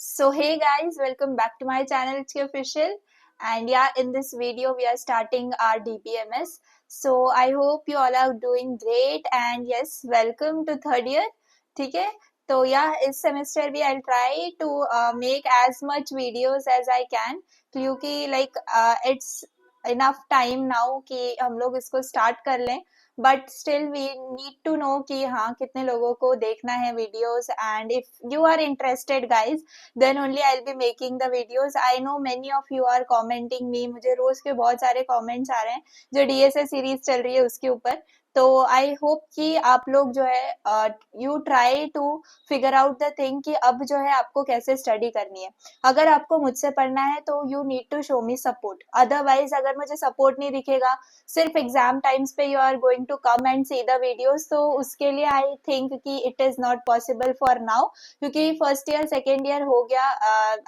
So hey guys, welcome back to my channel. It's official, and yeah, in this video we are starting our DBMS. So I hope you all are doing great, and yes, welcome to third year. ठीक है, तो yeah, इस semester भी I'll try to make as much videos as I can, क्योंकि it's enough time now कि हम लोग इसको start कर लें. But still we need to know कि हाँ कितने लोगों को देखना है videos, and if you are interested guys then only I will be making the videos. I know many of you are commenting me, मुझे रोज के बहुत सारे कमेंट्स आ रहे हैं जो डीएसए सीरीज चल रही है उसके ऊपर. तो आई होप कि आप लोग जो है you try to figure out the thing कि अब जो है आपको कैसे स्टडी करनी है. अगर आपको मुझसे पढ़ना है तो you need to show me support. Otherwise अगर मुझे सपोर्ट नहीं दिखेगा, सिर्फ एग्जाम टाइम्स पे you are going to come and see the videos, तो उसके लिए आई थिंक कि it is not possible for now, क्योंकि फर्स्ट ईयर सेकेंड ईयर हो गया,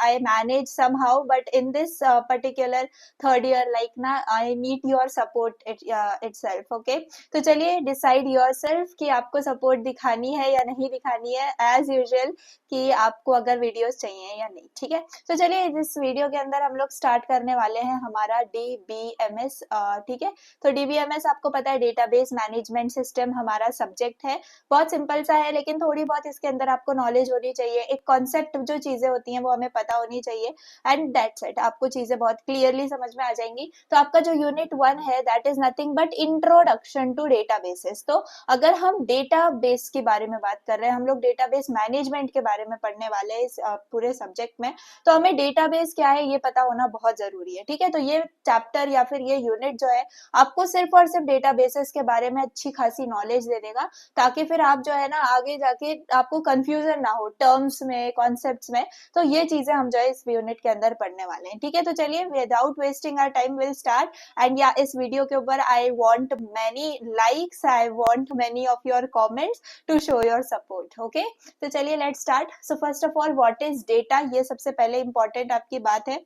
I manage somehow, but in this particular third year like ना I need your support itself. Okay, तो चलिए डिसाइड योरसेल्फ कि आपको support दिखानी है या नहीं दिखानी है, एज यूजुअल कि आपको अगर वीडियोस चाहिए या नहीं. ठीक है, तो चलिए इस वीडियो के अंदर हम लोग स्टार्ट करने वाले हैं हमारा DBMS. ठीक है, तो DBMS आपको पता है डेटाबेस मैनेजमेंट सिस्टम हमारा सब्जेक्ट है. बहुत सिंपल सा है, लेकिन थोड़ी बहुत इसके अंदर आपको नॉलेज होनी चाहिए. एक कॉन्सेप्ट जो चीजें होती हैं वो हमें पता होनी चाहिए, एंड दैट्स इट. आपको चीजें बहुत क्लियरली समझ में आ जाएंगी. तो आपका जो यूनिट 1 है that is nothing but introduction to databases. तो अगर हम डेटाबेस के बारे में बात कर रहे हैं, हम लोग डेटाबेस मैनेजमेंट के बारे में पढ़ने वाले हैं इस पूरे सब्जेक्ट में, तो हमें डेटाबेस क्या है ये पता होना बहुत जरूरी है. ठीक है, तो ये चैप्टर या फिर ये यूनिट जो है आपको सिर्फ और सिर्फ डेटाबेसेस के बारे में अच्छी खासी नॉलेज दे देगा, ताकि फिर आप जो है ना आगे जाके आपको कंफ्यूजन ना हो टर्म्स में, कॉन्सेप्ट्स में. तो ये चीजें हम जो है इस यूनिट के अंदर पढ़ने वाले हैं. ठीक है, तो चलिए without wasting our time will start. And या इस वीडियो के ऊपर I want many likes, I want many of your comments to show your support. Okay, तो चलिए let's start. So first of all what is data, ये सबसे पहले important आपकी बात है.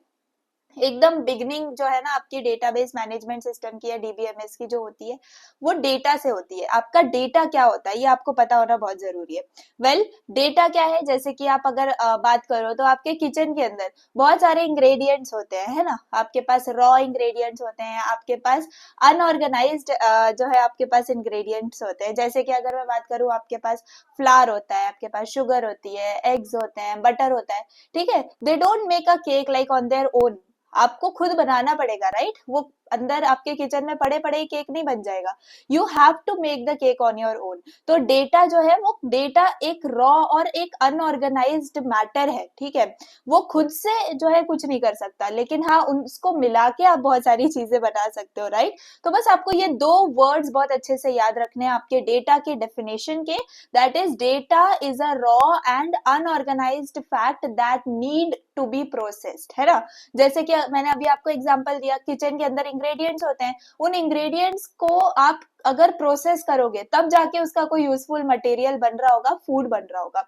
एकदम बिगनिंग जो है ना आपकी डेटाबेस मैनेजमेंट सिस्टम की या डीबीएमएस की जो होती है वो डेटा से होती है. आपका डेटा क्या होता है ये आपको पता होना बहुत जरूरी है. वेल, डेटा क्या है, जैसे कि आप अगर बात करो तो आपके किचन के अंदर बहुत सारे इंग्रेडिएंट्स होते हैं, है ना. आपके पास रॉ इंग्रेडिएंट्स होते हैं, आपके पास अनऑर्गेनाइज्ड जो है आपके पास इंग्रेडिएंट्स होते हैं. जैसे कि अगर मैं बात करूं, आपके पास फ्लावर होता है, आपके पास शुगर होती है, एग्स होते हैं, बटर होता है. ठीक है, they don't make a cake like on their own. आपको खुद बनाना पड़ेगा, राइट. वो अंदर आपके किचन में पड़े पड़े केक नहीं बन जाएगा. You have to make the cake on your own. तो डेटा जो है वो डेटा एक रॉ और एक अनऑर्गेनाइज्ड मैटर है. ठीक है, वो खुद से जो है कुछ नहीं कर सकता, लेकिन हाँ उसको मिला के आप बहुत सारी चीजें बना सकते हो, राइट. तो बस आपको ये दो वर्ड्स बहुत अच्छे से याद रखने हैं आपके डेटा के डेफिनेशन के. That is data is a raw and unorganised fact that need to be processed, है ना. जैसे कि मैंने अभी आपको एग्जांपल दिया, किचन के अंदर इंग्रेडिएंट्स होते हैं, उन इंग्रेडिएंट्स को आप अगर प्रोसेस करोगे तब जाके उसका कोई यूजफुल मटेरियल बन रहा होगा, फूड बन रहा होगा.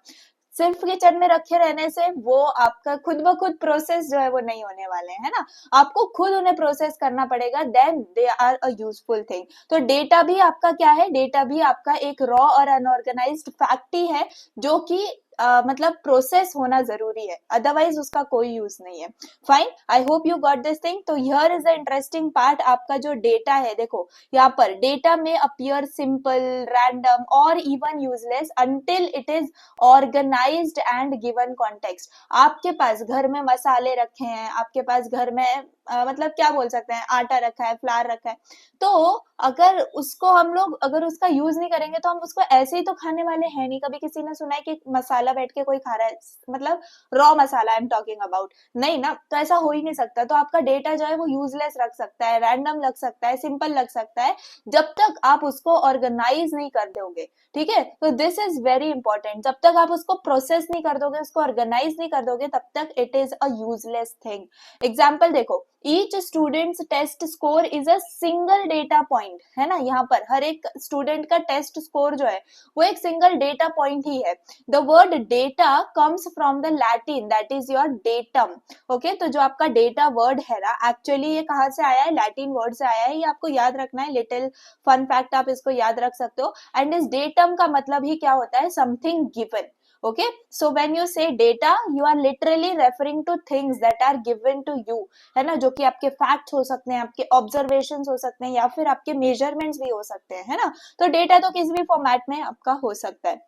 सिर्फ किचन में रखे रहने से वो आपका खुद ब खुद प्रोसेस जो है वो नहीं होने वाले हैं, है ना. आपको खुद उन्हें प्रोसेस करना पड़ेगा, then they are a useful thing. तो डेटा भी आपका क्या है, डेटा भी आपका एक रॉ और अनऑर्गेनाइज्ड फैक्ट ही है जो कि मतलब प्रोसेस होना जरूरी है, अदरवाइज उसका कोई यूज नहीं है. Fine, I hope you got this thing. तो here is the interesting part. आपका जो डेटा है, देखो यहाँ पर डेटा में अपीयर सिंपल, रैंडम और even useless until it is organised and given context. आपके पास घर में मसाले रखे हैं, आपके पास घर में मतलब क्या बोल सकते हैं, आटा रखा है, फ्लावर रखा है, तो अगर उसको हम लोग अगर उसका यूज नहीं करेंगे तो हम उसको ऐसे ही तो खाने वाले हैं नहीं. कभी किसी ने सुना है कि मसाला बैठ के कोई खा रहा है, मतलब raw masala I am talking about, नहीं ना. तो ऐसा हो ही नहीं सकता. तो आपका डेटा जो है वो यूजलेस रख सकता है, रैंडम लग सकता है, सिंपल लग सकता है, जब तक आप उसको ऑर्गेनाइज नहीं कर दोगे. ठीक है, तो दिस इज वेरी इंपॉर्टेंट. जब तक आप उसको प्रोसेस नहीं कर दोगे, उसको ऑर्गेनाइज नहीं कर दोगे, तब तक it is a useless thing. Example देखो, each students test score is a single data point, है ना. यहाँ पर हर एक स्टूडेंट का टेस्ट स्कोर जो है वो एक सिंगल डेटा पॉइंट ही है. The word data comes from the Latin, that is your datum. Okay, तो जो आपका डेटा वर्ड है ना, एक्चुअली ये कहाँ से आया है, लैटिन वर्ड से आया है. ये आपको याद रखना है, लिटिल फन फैक्ट आप इसको याद रख सकते हो. एंड इस डेटम का मतलब ही क्या होता है, something given. Okay. So when you say data, you are literally referring to things that are given to you, है ना, जो कि आपके फैक्ट्स हो सकते हैं, आपके ऑब्जर्वेशंस हो सकते हैं, या फिर आपके मेजरमेंट्स भी हो सकते हैं, है ना। तो डेटा तो किसी भी फॉर्मेट में आपका हो सकता है।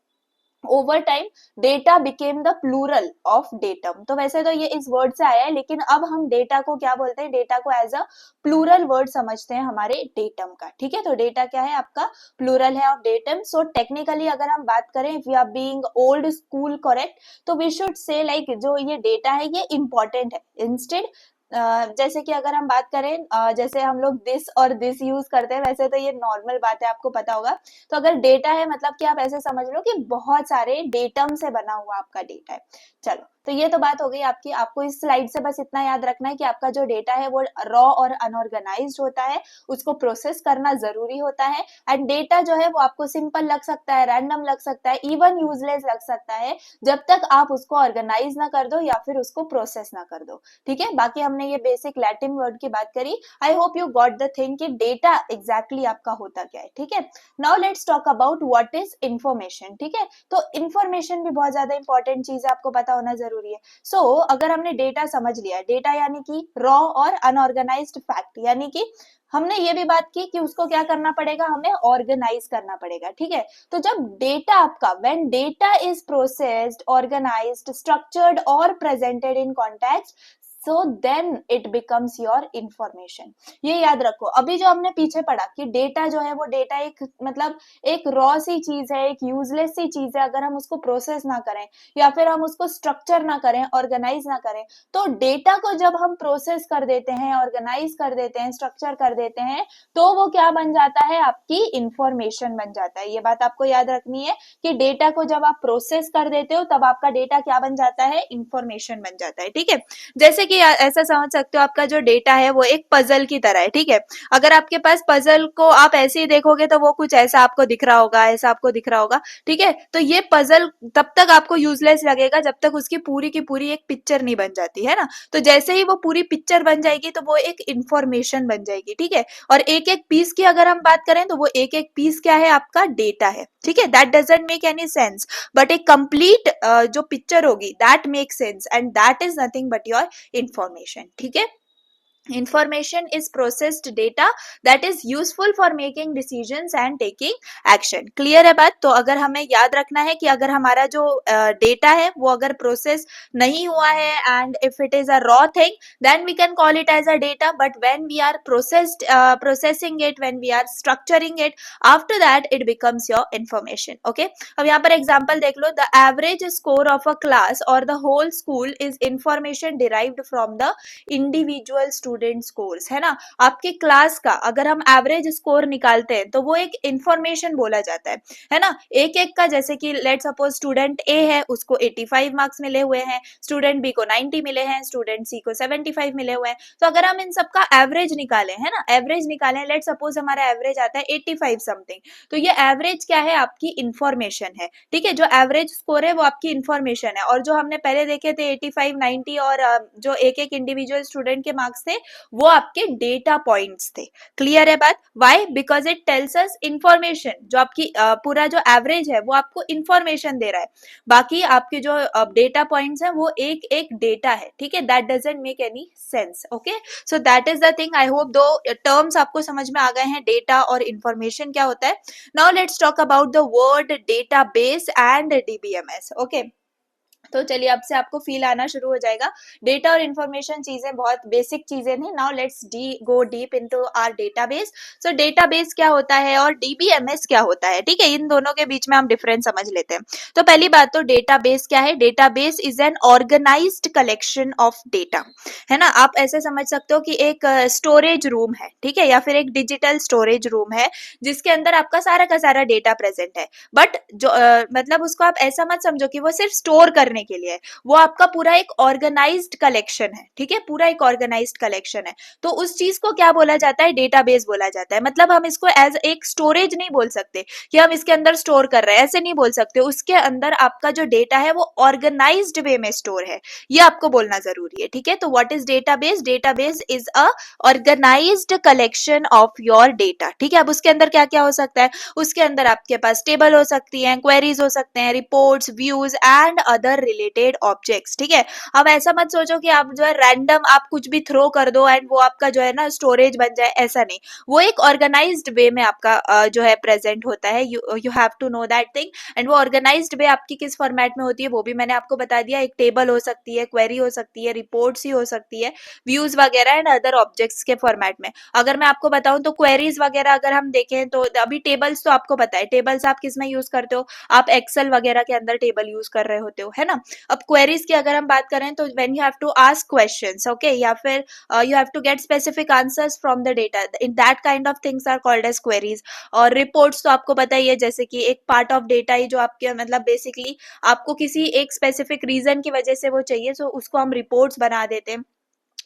Over time data became the plural of datum. तो वैसे तो ये इस वर्ड से आया है, लेकिन अब हम डेटा को क्या बोलते हैं, डेटा को एज अ प्लूरल वर्ड समझते हैं हमारे डेटम का, ठीक है। तो डेटा क्या है आपका, प्लूरल है ऑफ डेटम। सो टेक्निकली अगर हम बात करें, if we are being old school correct, तो वी शुड से लाइक जो ये डेटा है ये इंपॉर्टेंट है। इंस्टेड जैसे कि अगर हम बात करें, जैसे हम लोग दिस और दिस यूज करते हैं, वैसे तो ये नॉर्मल बात है, आपको पता होगा। तो अगर डेटा है मतलब कि आप ऐसे समझ लो कि बहुत सारे डेटम से बना हुआ आपका डेटा है। चलो, तो ये तो बात हो गई आपकी। आपको इस स्लाइड से बस इतना याद रखना है कि आपका जो डेटा है वो रॉ और अनऑर्गेनाइज्ड होता है, उसको प्रोसेस करना जरूरी होता है। एंड डेटा जो है वो आपको सिंपल लग सकता है, रैंडम लग सकता है, इवन यूजलेस लग सकता है, जब तक आप उसको ऑर्गेनाइज ना कर दो या फिर उसको प्रोसेस ना कर दो, ठीक है। बाकी हमने ये बेसिक लैटिन वर्ड की बात करी। आई hope you got the thing कि डेटा एग्जैक्टली आपका होता क्या है, ठीक है। Now let's talk about what is information, ठीक है। तो इंफॉर्मेशन भी बहुत ज्यादा इंपॉर्टेंट चीज है, आपको पता होना जरूरी है। सो अगर हमने डेटा समझ लिया, डेटा यानी कि रॉ और अनऑर्गेनाइज्ड फैक्ट, यानी कि हमने ये भी बात की कि उसको क्या करना पड़ेगा, हमें ऑर्गेनाइज करना पड़ेगा, ठीक है। तो जब डेटा आपका, when data is processed, organised, structured और presented in context, so then it becomes your information. ये याद रखो। अभी जो हमने पीछे पढ़ा कि डेटा जो है वो डेटा एक मतलब एक रॉ सी चीज है, एक यूजलेस सी चीज है, अगर हम उसको प्रोसेस ना करें या फिर हम उसको स्ट्रक्चर ना करें, ऑर्गेनाइज ना करें। तो डेटा को जब हम प्रोसेस कर देते हैं, ऑर्गेनाइज कर देते हैं, स्ट्रक्चर कर देते हैं, तो वो क्या बन जाता है, आपकी इंफॉर्मेशन बन जाता है। ये बात आपको याद रखनी है कि डेटा को जब आप प्रोसेस कर देते हो तब आपका डेटा क्या बन जाता है, इंफॉर्मेशन बन जाता है, ठीक है। जैसे कि ऐसा समझ सकते हो, आपका जो डेटा है वो एक पजल की तरह है, ठीक है। अगर आपके पास पजल को आप ऐसे ही देखोगे तो वो कुछ ऐसा आपको दिख रहा होगा, ऐसा आपको दिख रहा होगा, ठीक है। तो ये पजल तब तक आपको यूजलेस लगेगा जब तक उसकी पूरी की पूरी एक पिक्चर नहीं बन जाती है ना। तो जैसे ही वो पूरी पिक्चर बन जाएगी तो वो एक इंफॉर्मेशन बन जाएगी, ठीक है। और एक एक पीस की अगर हम बात करें तो वो एक एक पीस क्या है, आपका डेटा है, ठीक है। That doesn't make any sense, but एक कंप्लीट जो पिक्चर होगी that make sense, and that is nothing but your information, ठीक है। Information is processed data that is useful for making decisions and taking action. Clear है बात। तो अगर हमें याद रखना है कि अगर हमारा जो डेटा है वो अगर प्रोसेस नहीं हुआ है, and if it is a raw thing, then we can call it as a data, but when we are processing it, when we are structuring it, after that it becomes your information, okay. अब यहाँ पर example देख लो, the average score of a class और the whole school is information derived from the individual student scores, है ना। आपके class का अगर हम एवरेज स्कोर निकालते हैं तो वो एक इंफॉर्मेशन बोला जाता है ना। एक एक का, जैसे कि लेट सपोज स्टूडेंट ए है, उसको 85 मार्क्स मिले हुए हैं, स्टूडेंट बी को 90 मिले हैं, स्टूडेंट सी को 75 मिले हुए हैं। तो अगर हम इन सबका एवरेज निकालें, है ना, एवरेज निकालें, लेट सपोज हमारा एवरेज आता है 85 समथिंग, तो ये एवरेज क्या है, आपकी इंफॉर्मेशन है, ठीक है। जो एवरेज स्कोर है वो आपकी इंफॉर्मेशन है, और जो हमने पहले देखे थे 85, 90 और जो एक एक इंडिविजुअल स्टूडेंट के मार्क्स थे वो आपके डेटा पॉइंट्स थे। क्लियर है बात। Why? Because it tells us information. जो आपकी पूरा जो एवरेज है वो आपको इंफॉर्मेशन दे रहा है, बाकी आपके जो डेटा पॉइंट्स हैं वो एक एक डेटा है, ठीक है। That doesn't make any sense, okay. So that is the thing. I hope दो टर्म्स आपको समझ में आ गए हैं, डेटा और इंफॉर्मेशन क्या होता है। Now let's talk about the word database and DBMS, okay. तो चलिए अब से आपको फील आना शुरू हो जाएगा। डेटा और इंफॉर्मेशन चीजें बहुत बेसिक चीजें नहीं। Now let's go deep into our database. So database क्या होता है और डीबीएमएस क्या होता है, ठीक है। इन दोनों के बीच में हम डिफरेंस समझ लेते हैं। तो पहली बात तो डेटाबेस क्या है। Database is an organised collection of data, है ना। आप ऐसे समझ सकते हो कि एक स्टोरेज रूम है, ठीक है, या फिर एक डिजिटल स्टोरेज रूम है जिसके अंदर आपका सारा का सारा डेटा प्रेजेंट है। बट जो मतलब उसको आप ऐसा मत समझो कि वो सिर्फ स्टोर करने करने के लिए है, वो आपका पूरा एक ऑर्गेनाइज्ड कलेक्शन है, ठीक है, पूरा एक ऑर्गेनाइज्ड कलेक्शन है। तो उस चीज को क्या बोला जाता है, डेटाबेस बोला जाता है। मतलब हम इसको एज एक स्टोरेज नहीं बोल सकते कि हम इसके अंदर स्टोर कर रहे हैं, ऐसे नहीं बोल सकते। उसके अंदर आपका जो डेटा है वो ऑर्गेनाइज्ड वे में स्टोर है, ये आपको बोलना जरूरी है, ठीक है। तो what is database? Database is a organised collection of your data, ठीक है। अब उसके अंदर क्या क्या हो सकता है, उसके अंदर आपके पास टेबल हो सकती हैं, क्वेरीज हो सकते हैं, reports, views and other related objects, ठीक है। अब ऐसा मत सोचो कि आप जो है रैंडम आप कुछ भी थ्रो कर दो एंड वो आपका जो है ना स्टोरेज बन जाए, ऐसा नहीं। वो एक ऑर्गेनाइज्ड वे में आपका जो है प्रेजेंट होता है, you have to know that thing. And वो ऑर्गेनाइज्ड वे आपकी किस फॉर्मेट में होती है वो भी मैंने आपको बता दिया। एक टेबल हो सकती है, क्वेरी हो सकती है, रिपोर्ट्स ही हो सकती है, व्यूज वगैरह एंड अदर ऑब्जेक्ट्स के फॉर्मेट में। अगर मैं आपको बताऊं तो क्वेरीज वगैरह अगर हम देखें तो अभी टेबल्स तो आपको पता है, टेबल्स आप किस में यूज करते हो, आप एक्सेल वगैरह के अंदर टेबल यूज कर रहे होते हो, है ना। अब क्वेरीज की अगर हम बात करें तो when you have to ask questions, okay, या फिर you have to get specific answers from the data, in that kind of things are called as queries. और रिपोर्ट्स तो आपको पता ही है, जैसे कि एक पार्ट ऑफ डेटा ही जो आपके मतलब बेसिकली आपको किसी एक स्पेसिफिक रीजन की वजह से वो चाहिए, सो उसको हम रिपोर्ट्स बना देते हैं।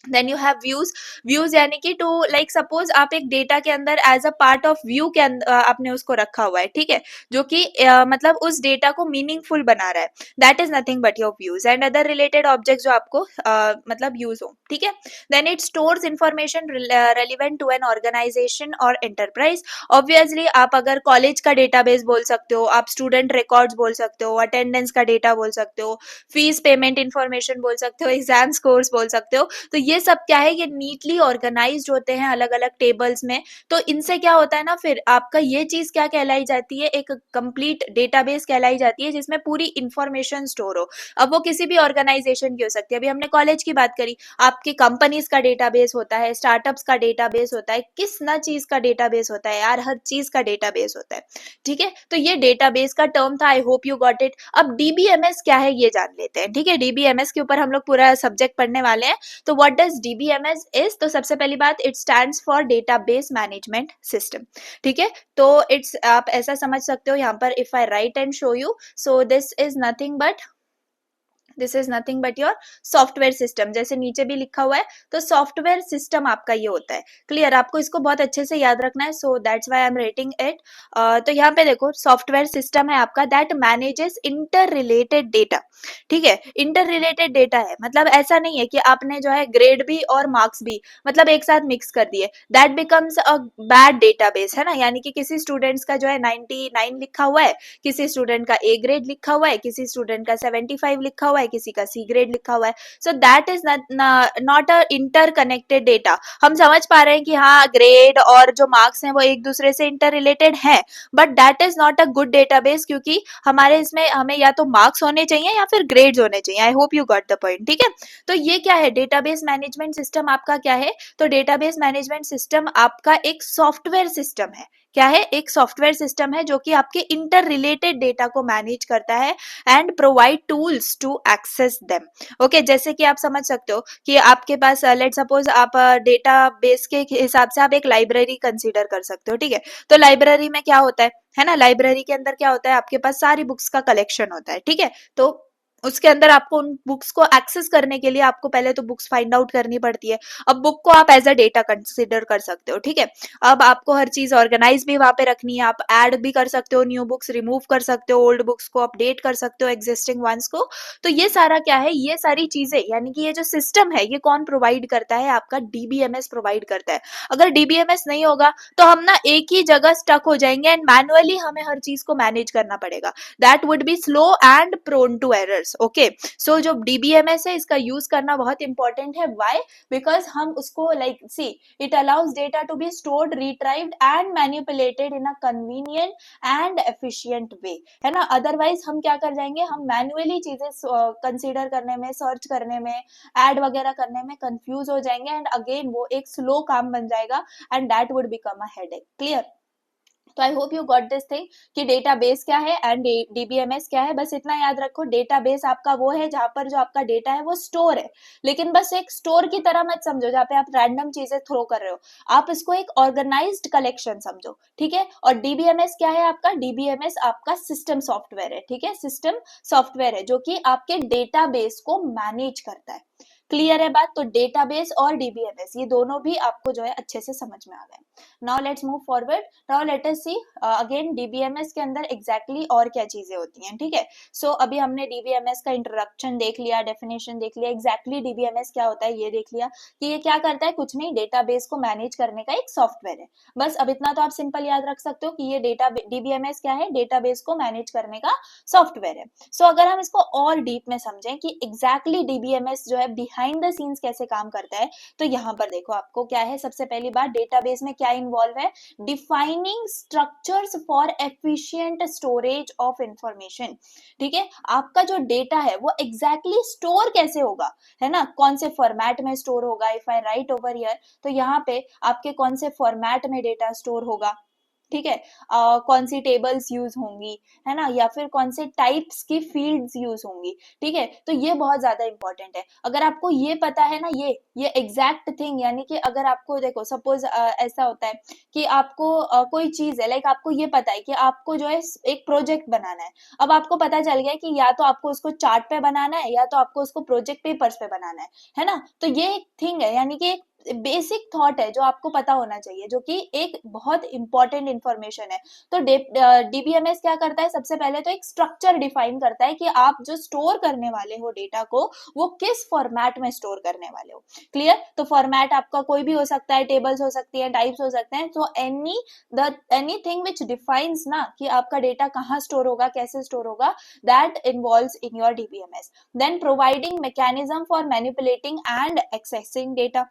Then you have views. Views यानी कि टू लाइक सपोज आप एक डेटा के अंदर as a part of view के अंदर आपने उसको रखा हुआ है, ठीक है, जो कि मतलब उस डेटा को मीनिंगफुल बना रहा है, that is nothing but your views and other related object जो आपको मतलब यूज हो, ठीक है। Then it stores information relevant to an organisation और एंटरप्राइज। ऑब्वियसली आप अगर कॉलेज का डेटाबेस बोल सकते हो, आप स्टूडेंट रिकॉर्ड्स बोल सकते हो, अटेंडेंस का डेटा बोल सकते हो, फीस पेमेंट इंफॉर्मेशन बोल सकते हो, एग्जाम स्कोर्स बोल सकते हो। तो ये सब क्या है, ये नीटली ऑर्गेनाइज्ड होते हैं अलग अलग टेबल्स में। तो इनसे क्या होता है ना, फिर आपका ये चीज क्या कहलाई जाती है, एक कंप्लीट डेटाबेस कहलाई जाती है जिसमें पूरी इंफॉर्मेशन स्टोर हो। अब वो किसी भी ऑर्गेनाइजेशन की हो सकती है, अभी हमने कॉलेज की बात करी, आपकी कंपनीज का डेटाबेस होता है, स्टार्टअप्स का डेटाबेस होता है, किस ना चीज का डेटाबेस होता है यार, हर चीज का डेटाबेस होता है, ठीक है। तो ये डेटाबेस का टर्म था, आई होप यू गॉट इट। अब डीबीएमएस क्या है ये जान लेते हैं, ठीक है। डीबीएमएस के ऊपर हम लोग पूरा सब्जेक्ट पढ़ने वाले हैं। तो व्हाट डज डीबीएमएस इज? तो सबसे पहली बात, it stands for database management system, ठीक है। तो इट्स आप ऐसा समझ सकते हो यहाँ पर, if I right and show you, so this is nothing but your software system, जैसे नीचे भी लिखा हुआ है। तो सॉफ्टवेयर सिस्टम आपका ये होता है, क्लियर। आपको इसको बहुत अच्छे से याद रखना है, so that's why I am rating it. तो यहाँ पे देखो, सॉफ्टवेयर सिस्टम है आपका that manages inter related data, ठीक है। इंटर रिलेटेड डेटा है मतलब ऐसा नहीं है कि आपने जो है ग्रेड भी और मार्क्स भी मतलब एक साथ मिक्स कर दिए, that becomes a bad database, है ना। यानी कि किसी स्टूडेंट्स का जो है 99 लिखा हुआ है, किसी स्टूडेंट का ए ग्रेड लिखा हुआ है, किसी स्टूडेंट का 75 लिखा हुआ है, किसी का सी ग्रेड लिखा हुआ है। So that is not a inter connected data. हम समझ पा रहे हैं कि हाँ, ग्रेड और जो मार्क्स हैं वो एक दूसरे से इंटर रिलेटेड है, but that is not a good database, क्योंकि हमारे इसमें हमें या तो मार्क्स होने चाहिए या फिर ग्रेड्स होने चाहिए। आई hope you got the point, ठीक है। तो ये क्या है, डेटाबेस मैनेजमेंट सिस्टम आपका क्या है? तो डेटाबेस मैनेजमेंट सिस्टम आपका एक सॉफ्टवेयर सिस्टम है। क्या है? एक सॉफ्टवेयर सिस्टम है जो कि आपके इंटर रिलेटेड डेटा को मैनेज करता है and provide tools to access them. Okay, जैसे कि आप समझ सकते हो कि आपके पास लेट सपोज आप डेटाबेस के हिसाब से आप एक लाइब्रेरी कंसीडर कर सकते हो, ठीक है। तो लाइब्रेरी में क्या होता है ना, लाइब्रेरी के अंदर क्या होता है, आपके पास सारी बुक्स का कलेक्शन होता है, ठीक है। तो उसके अंदर आपको उन बुक्स को एक्सेस करने के लिए आपको पहले तो बुक्स फाइंड आउट करनी पड़ती है। अब बुक को आप एज अ डेटा कंसिडर कर सकते हो, ठीक है। अब आपको हर चीज ऑर्गेनाइज भी वहां पे रखनी है, आप ऐड भी कर सकते हो, न्यू बुक्स रिमूव कर सकते हो, ओल्ड बुक्स को अपडेट कर सकते हो, एग्जिस्टिंग वंस को। तो ये सारा क्या है, ये सारी चीजें यानी कि ये जो सिस्टम है ये कौन प्रोवाइड करता है, आपका डीबीएमएस प्रोवाइड करता है। अगर डीबीएमएस नहीं होगा तो हम ना एक ही जगह स्टक हो जाएंगे एंड मैनुअली हमें हर चीज को मैनेज करना पड़ेगा, that would be slow and prone to errors. Okay, so जो डीबीएमएस है इसका यूज करना बहुत इंपॉर्टेंट है। व्हाई? बिकॉज हम उसको like see, it allows data to be stored, retrieved and manipulated in a convenient and efficient way, है ना। अदरवाइज हम क्या कर जाएंगे, हम मैनुअली चीजें कंसीडर करने में, सर्च करने में, ऐड वगैरह करने में कंफ्यूज हो जाएंगे एंड अगेन वो एक स्लो काम बन जाएगा and that would become a headache, clear. तो I hope you got this thing कि डेटाबेस क्या है एंड डीबीएमएस क्या है। बस इतना याद रखो, डेटाबेस आपका वो है जहां पर जो आपका डेटा है वो स्टोर है, लेकिन बस एक स्टोर की तरह मत समझो जहाँ पे आप रैंडम चीजें थ्रो कर रहे हो। आप इसको एक ऑर्गेनाइज्ड कलेक्शन समझो, ठीक है। और डीबीएमएस क्या है आपका? डीबीएमएस आपका सिस्टम सॉफ्टवेयर है, ठीक है। सिस्टम सॉफ्टवेयर है जो कि आपके डेटाबेस को मैनेज करता है। क्लियर है बात? तो डेटाबेस और डीबीएमएस ये दोनों भी आपको जो है अच्छे से समझ में आ गए। Now let's move forward. Now let us see again DBMS के अंदर एग्जैक्टली और क्या चीजें होती हैं, ठीक है। सो अभी हमने डीबीएमएस का इंट्रोडक्शन देख लिया, डेफिनेशन देख लिया, एग्जैक्टली डीबीएमएस क्या होता है ये देख लिया कि ये क्या करता है। कुछ नहीं, डेटाबेस को मैनेज करने का एक सॉफ्टवेयर है। बस अब इतना तो आप सिंपल याद रख सकते हो कि ये डेटा डीबीएमएस क्या है, डेटाबेस को मैनेज करने का सॉफ्टवेयर है। सो अगर हम इसको और डीप में समझें कि एग्जैक्टली डीबीएमएस जो है बिहाइंड द सीन्स कैसे काम करता है, तो यहाँ पर देखो आपको क्या है। सबसे पहली बात, डेटाबेस में क्या इन्वॉल्व है? Defining structures for efficient storage of information, ठीक है। आपका जो डेटा है वो एग्जैक्टली स्टोर कैसे होगा, है ना, कौन से फॉर्मेट में स्टोर होगा। If I right over here, तो यहाँ पे आपके कौन से फॉर्मेट में डेटा स्टोर होगा, ठीक है। कौन सी टेबल्स यूज होंगी, है ना, या फिर कौन से टाइप्स की फील्ड्स यूज होंगी, ठीक है। तो ये बहुत ज्यादा इंपॉर्टेंट है। अगर आपको ये पता है ना, ये एग्जैक्ट थिंग, यानी कि अगर आपको देखो सपोज ऐसा होता है कि आपको कोई चीज है, लाइक आपको ये पता है कि आपको जो है एक प्रोजेक्ट बनाना है। अब आपको पता चल गया कि या तो आपको उसको चार्ट पे बनाना है या तो आपको उसको प्रोजेक्ट पेपर्स पे बनाना है ना। तो ये एक थिंग है, यानी कि बेसिक थॉट है जो आपको पता होना चाहिए, जो कि एक बहुत इंपॉर्टेंट इंफॉर्मेशन है। तो डीबीएमएस क्या करता है? सबसे पहले तो एक स्ट्रक्चर डिफाइन करता है कि आप जो स्टोर करने वाले हो डेटा को, वो किस फॉर्मेट में स्टोर करने वाले हो। क्लियर? तो फॉर्मेट आपका कोई भी हो सकता है, टेबल्स हो सकती है, टाइप्स हो सकते हैं। तो एनीथिंग विच डिफाइंस ना कि आपका डेटा कहाँ स्टोर होगा, कैसे स्टोर होगा, that involves in your DBMS. Then providing mechanism for manipulating and accessing data.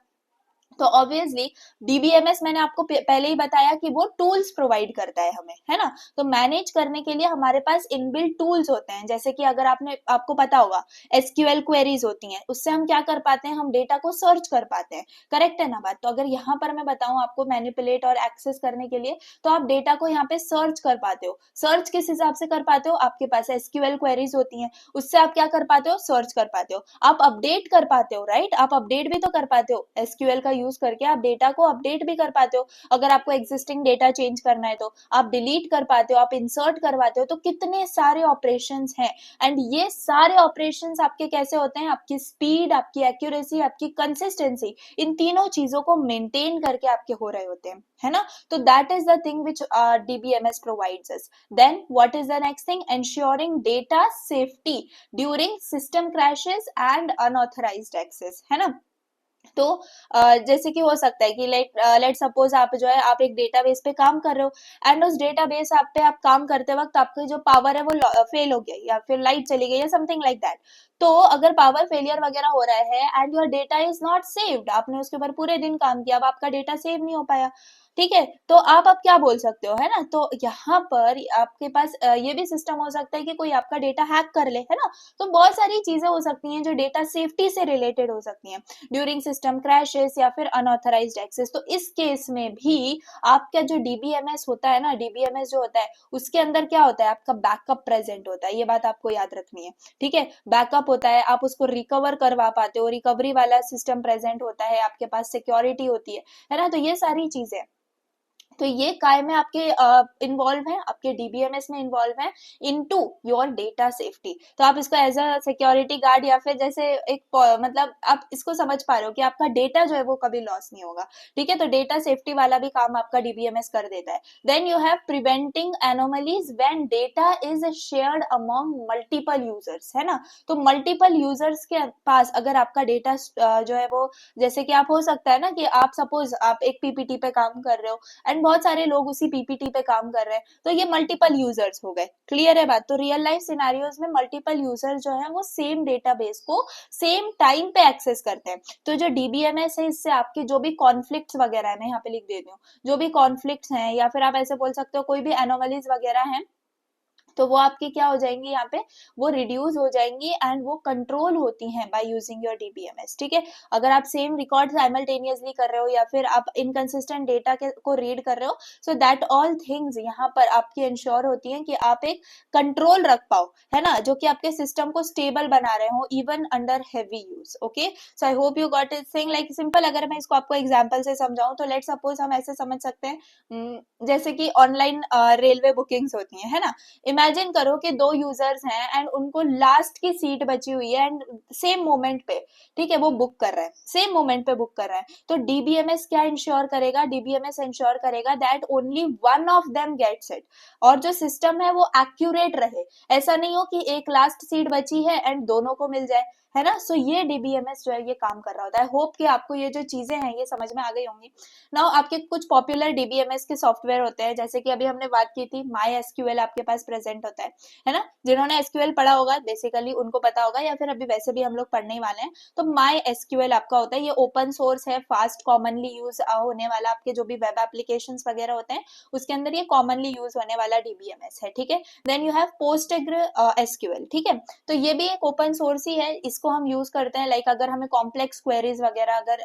तो ऑब्वियसली डीबीएमएस मैंने आपको पहले ही बताया कि वो टूल्स प्रोवाइड करता है हमें, है ना। तो मैनेज करने के लिए हमारे पास इनबिल्ट टूल्स होते हैं, जैसे कि अगर आपको पता होगा एसक्यूएल क्वेरीज होती हैं, उससे हम क्या कर पाते हैं, हम डेटा को सर्च कर पाते हैं। करेक्ट है ना बात? तो अगर यहाँ पर मैं बताऊं आपको मैनिपुलेट और एक्सेस करने के लिए, तो आप डेटा को यहाँ पे सर्च कर पाते हो। सर्च किस हिसाब से कर पाते हो? आपके पास एसक्यूएल क्वेरीज होती हैं, उससे आप क्या कर पाते हो? सर्च कर पाते हो। आप अपडेट कर पाते हो, राइट? आप अपडेट भी तो कर पाते हो, एसक्यूएल का यूज करके आप डेटा को अपडेट भी कर पाते हो। अगर आपको एग्जिस्टिंग डेटा चेंज करना है तो आप डिलीट कर पाते हो, आप इंसर्ट करवाते हो। तो कितने सारे ऑपरेशंस हैं, एंड ये सारे ऑपरेशंस आपके कैसे होते हैं? आपकी स्पीड, आपकी एक्यूरेसी, आपकी कंसिस्टेंसी, इन तीनों चीजों को मेंटेन करके आपके हो रहे होते हैं, है ना। तो that is the thing which DBMS provides us. Then what is the next thing? Ensuring data safety during system crashes and unauthorised access, है ना। तो जैसे कि हो सकता है कि लेट सपोज आप जो है आप एक डेटाबेस पे काम कर रहे हो, एंड उस डेटाबेस आप पे आप काम करते वक्त आपकी जो पावर है वो फेल हो गया, या फिर लाइट चली गई, या समथिंग लाइक दैट। तो अगर पावर फेलियर वगैरह हो रहा है and your data is not saved, आपने उसके ऊपर पूरे दिन काम किया, अब आपका डेटा सेव नहीं हो पाया, ठीक है। तो आप अब क्या बोल सकते हो, है ना। तो यहाँ पर आपके पास ये भी सिस्टम हो सकता है कि कोई आपका डेटा हैक कर ले, है ना। तो बहुत सारी चीजें हो सकती हैं जो डेटा सेफ्टी से रिलेटेड हो सकती हैं, ड्यूरिंग सिस्टम क्रैशेस या फिर अनऑथराइज्ड एक्सेस। तो इस केस में भी आपका जो डीबीएमएस होता है ना, डीबीएमएस जो होता है उसके अंदर क्या होता है? आपका बैकअप प्रेजेंट होता है, ये बात आपको याद रखनी है, ठीक है। बैकअप होता है, आप उसको रिकवर करवा पाते हो, रिकवरी वाला सिस्टम प्रेजेंट होता है, आपके पास सिक्योरिटी होती है ना। तो ये सारी चीजें, तो ये काय में आपके इन्वॉल्व है, आपके डीबीएमएस में इन्वॉल्व है इनटू योर डेटा सेफ्टी। तो आप इसको एज अ सिक्योरिटी गार्ड या फिर जैसे एक मतलब आप इसको समझ पा रहे हो कि आपका डेटा जो है वो कभी लॉस नहीं होगा, ठीक है। तो डेटा सेफ्टी वाला भी काम आपका डीबीएमएस कर देता है। Then you have preventing anomalies when data is shared among multiple users, है ना। तो मल्टीपल यूजर्स के पास अगर आपका डेटा जो है वो, जैसे कि आप हो सकता है ना कि आप सपोज आप एक पीपीटी पे काम कर रहे हो एंड बहुत सारे लोग उसी पीपीटी पे काम कर रहे हैं, तो ये मल्टीपल यूजर्स हो गए। क्लियर है बात? तो रियल लाइफ सिनेरियोज में मल्टीपल यूजर जो है वो सेम डेटाबेस को सेम टाइम पे एक्सेस करते हैं। तो जो डीबीएमएस है इससे आपके जो भी कॉन्फ्लिक्ट्स वगैरह है, मैं यहाँ पे लिख देती हूँ, जो भी कॉन्फ्लिक्ट्स हैं या फिर आप ऐसे बोल सकते हो कोई भी एनोमलीज वगैरह हैं, तो वो आपकी क्या हो जाएंगी यहाँ पे, वो रिड्यूस हो जाएंगी एंड वो कंट्रोल होती हैं बाय यूजिंग योर डीबीएमएस। ठीक है, अगर आप सेम रिकॉर्ड साइमल्टेनियसली कर रहे हो या फिर आप इनकंसिस्टेंट डेटा को रीड कर रहे हो, सो दैट ऑल थिंग्स यहाँ पर आपकी इंश्योर होती हैं कि आप एक कंट्रोल रख पाओ, है ना, जो कि आपके सिस्टम को स्टेबल बना रहे हो even under heavy use. Okay, so I hope you got it thing. Like simple अगर मैं इसको आपको एग्जांपल से समझाऊं तो लेट सपोज हम ऐसे समझ सकते हैं, जैसे कि ऑनलाइन रेलवे बुकिंग्स होती हैं, है ना। इमेजिन करो कि दो यूजर्स हैं एंड उनको लास्ट की सीट बची हुई है एंड सेम मोमेंट पे, ठीक है, वो बुक कर रहा है, सेम मोमेंट पे बुक कर रहा है, तो डीबीएमएस क्या इंश्योर करेगा, डीबीएमएस इंश्योर करेगा that only one of them gets it, और जो सिस्टम है वो एक्यूरेट रहे, ऐसा नहीं हो कि एक लास्ट सीट बची है एंड दोनों को मिल जाए, है ना। सो ये डीबीएमएस जो है ये काम कर रहा होता है। होप कि आपको ये जो चीजें हैं ये समझ में आ गई होंगी। नाउ आपके कुछ पॉपुलर डीबीएमएस के सॉफ्टवेयर होते हैं, जैसे कि अभी हमने बात की थी माई एसक्यूएल आपके पास प्रेजेंट होता है ना। जिन्होंने एसक्यूएल पढ़ा होगा बेसिकली उनको पता होगा, या फिर अभी वैसे भी हम लोग पढ़ने ही वाले हैं। तो माई एसक्यूएल आपका होता है, ये ओपन सोर्स है, फास्ट कॉमनली यूज होने वाला, आपके जो भी वेब एप्लीकेशंस वगैरह होते हैं उसके अंदर ये कॉमनली यूज होने वाला डीबीएमएस है। ठीक है, देन यू हैव पोस्टग्रे एसक्यूएल। ठीक है, तो ये भी एक ओपन सोर्स ही है, इसको हम यूज करते हैं लाइक अगर हमें कॉम्प्लेक्स क्वेरीज वगैरह अगर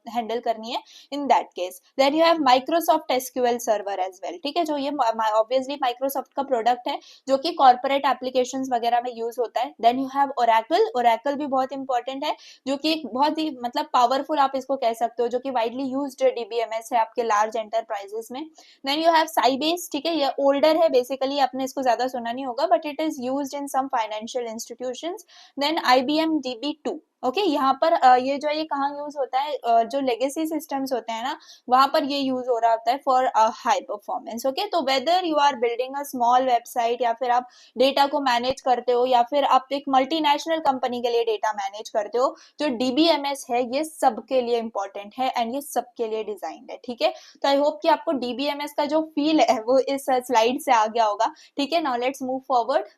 हैंडल करनी है in that case. Then you have Microsoft SQL server as well. ठीक है, जो ये ऑब्वियसली माइक्रोसॉफ्ट का प्रोडक्ट है जो कि कॉर्पोरेट एप्लीकेशंस वगैरह में यूज होता है। Then you have Oracle, Oracle भी बहुत इंपॉर्टेंट है, जो कि एक बहुत ही मतलब पावरफुल आप इसको कह सकते हो, जो कि वाइडली यूज्ड डीबीएमएस है आपके लार्ज एंटरप्राइजेस में। Then you have Sybase. ठीक है, ये ओल्डर है बेसिकली, आपने इसको ज्यादा सुना नहीं होगा, but it is used in some financial institutions. Then IBM DB two. Okay, यहाँ पर ये जो है ये कहाँ यूज होता है, जो लेगेसी सिस्टम्स होते हैं ना वहां पर ये यूज हो रहा होता है फॉर हाई परफॉर्मेंस। ओके, तो whether you are building a small website या फिर आप डेटा को मैनेज करते हो या फिर आप एक मल्टीनेशनल कंपनी के लिए डेटा मैनेज करते हो, जो डीबीएमएस है ये सबके लिए इंपॉर्टेंट है एंड ये सबके लिए डिजाइंड है। ठीक है, तो आई होप कि आपको डीबीएमएस का जो फील है वो इस स्लाइड से आ गया होगा। ठीक है, now let's move forward.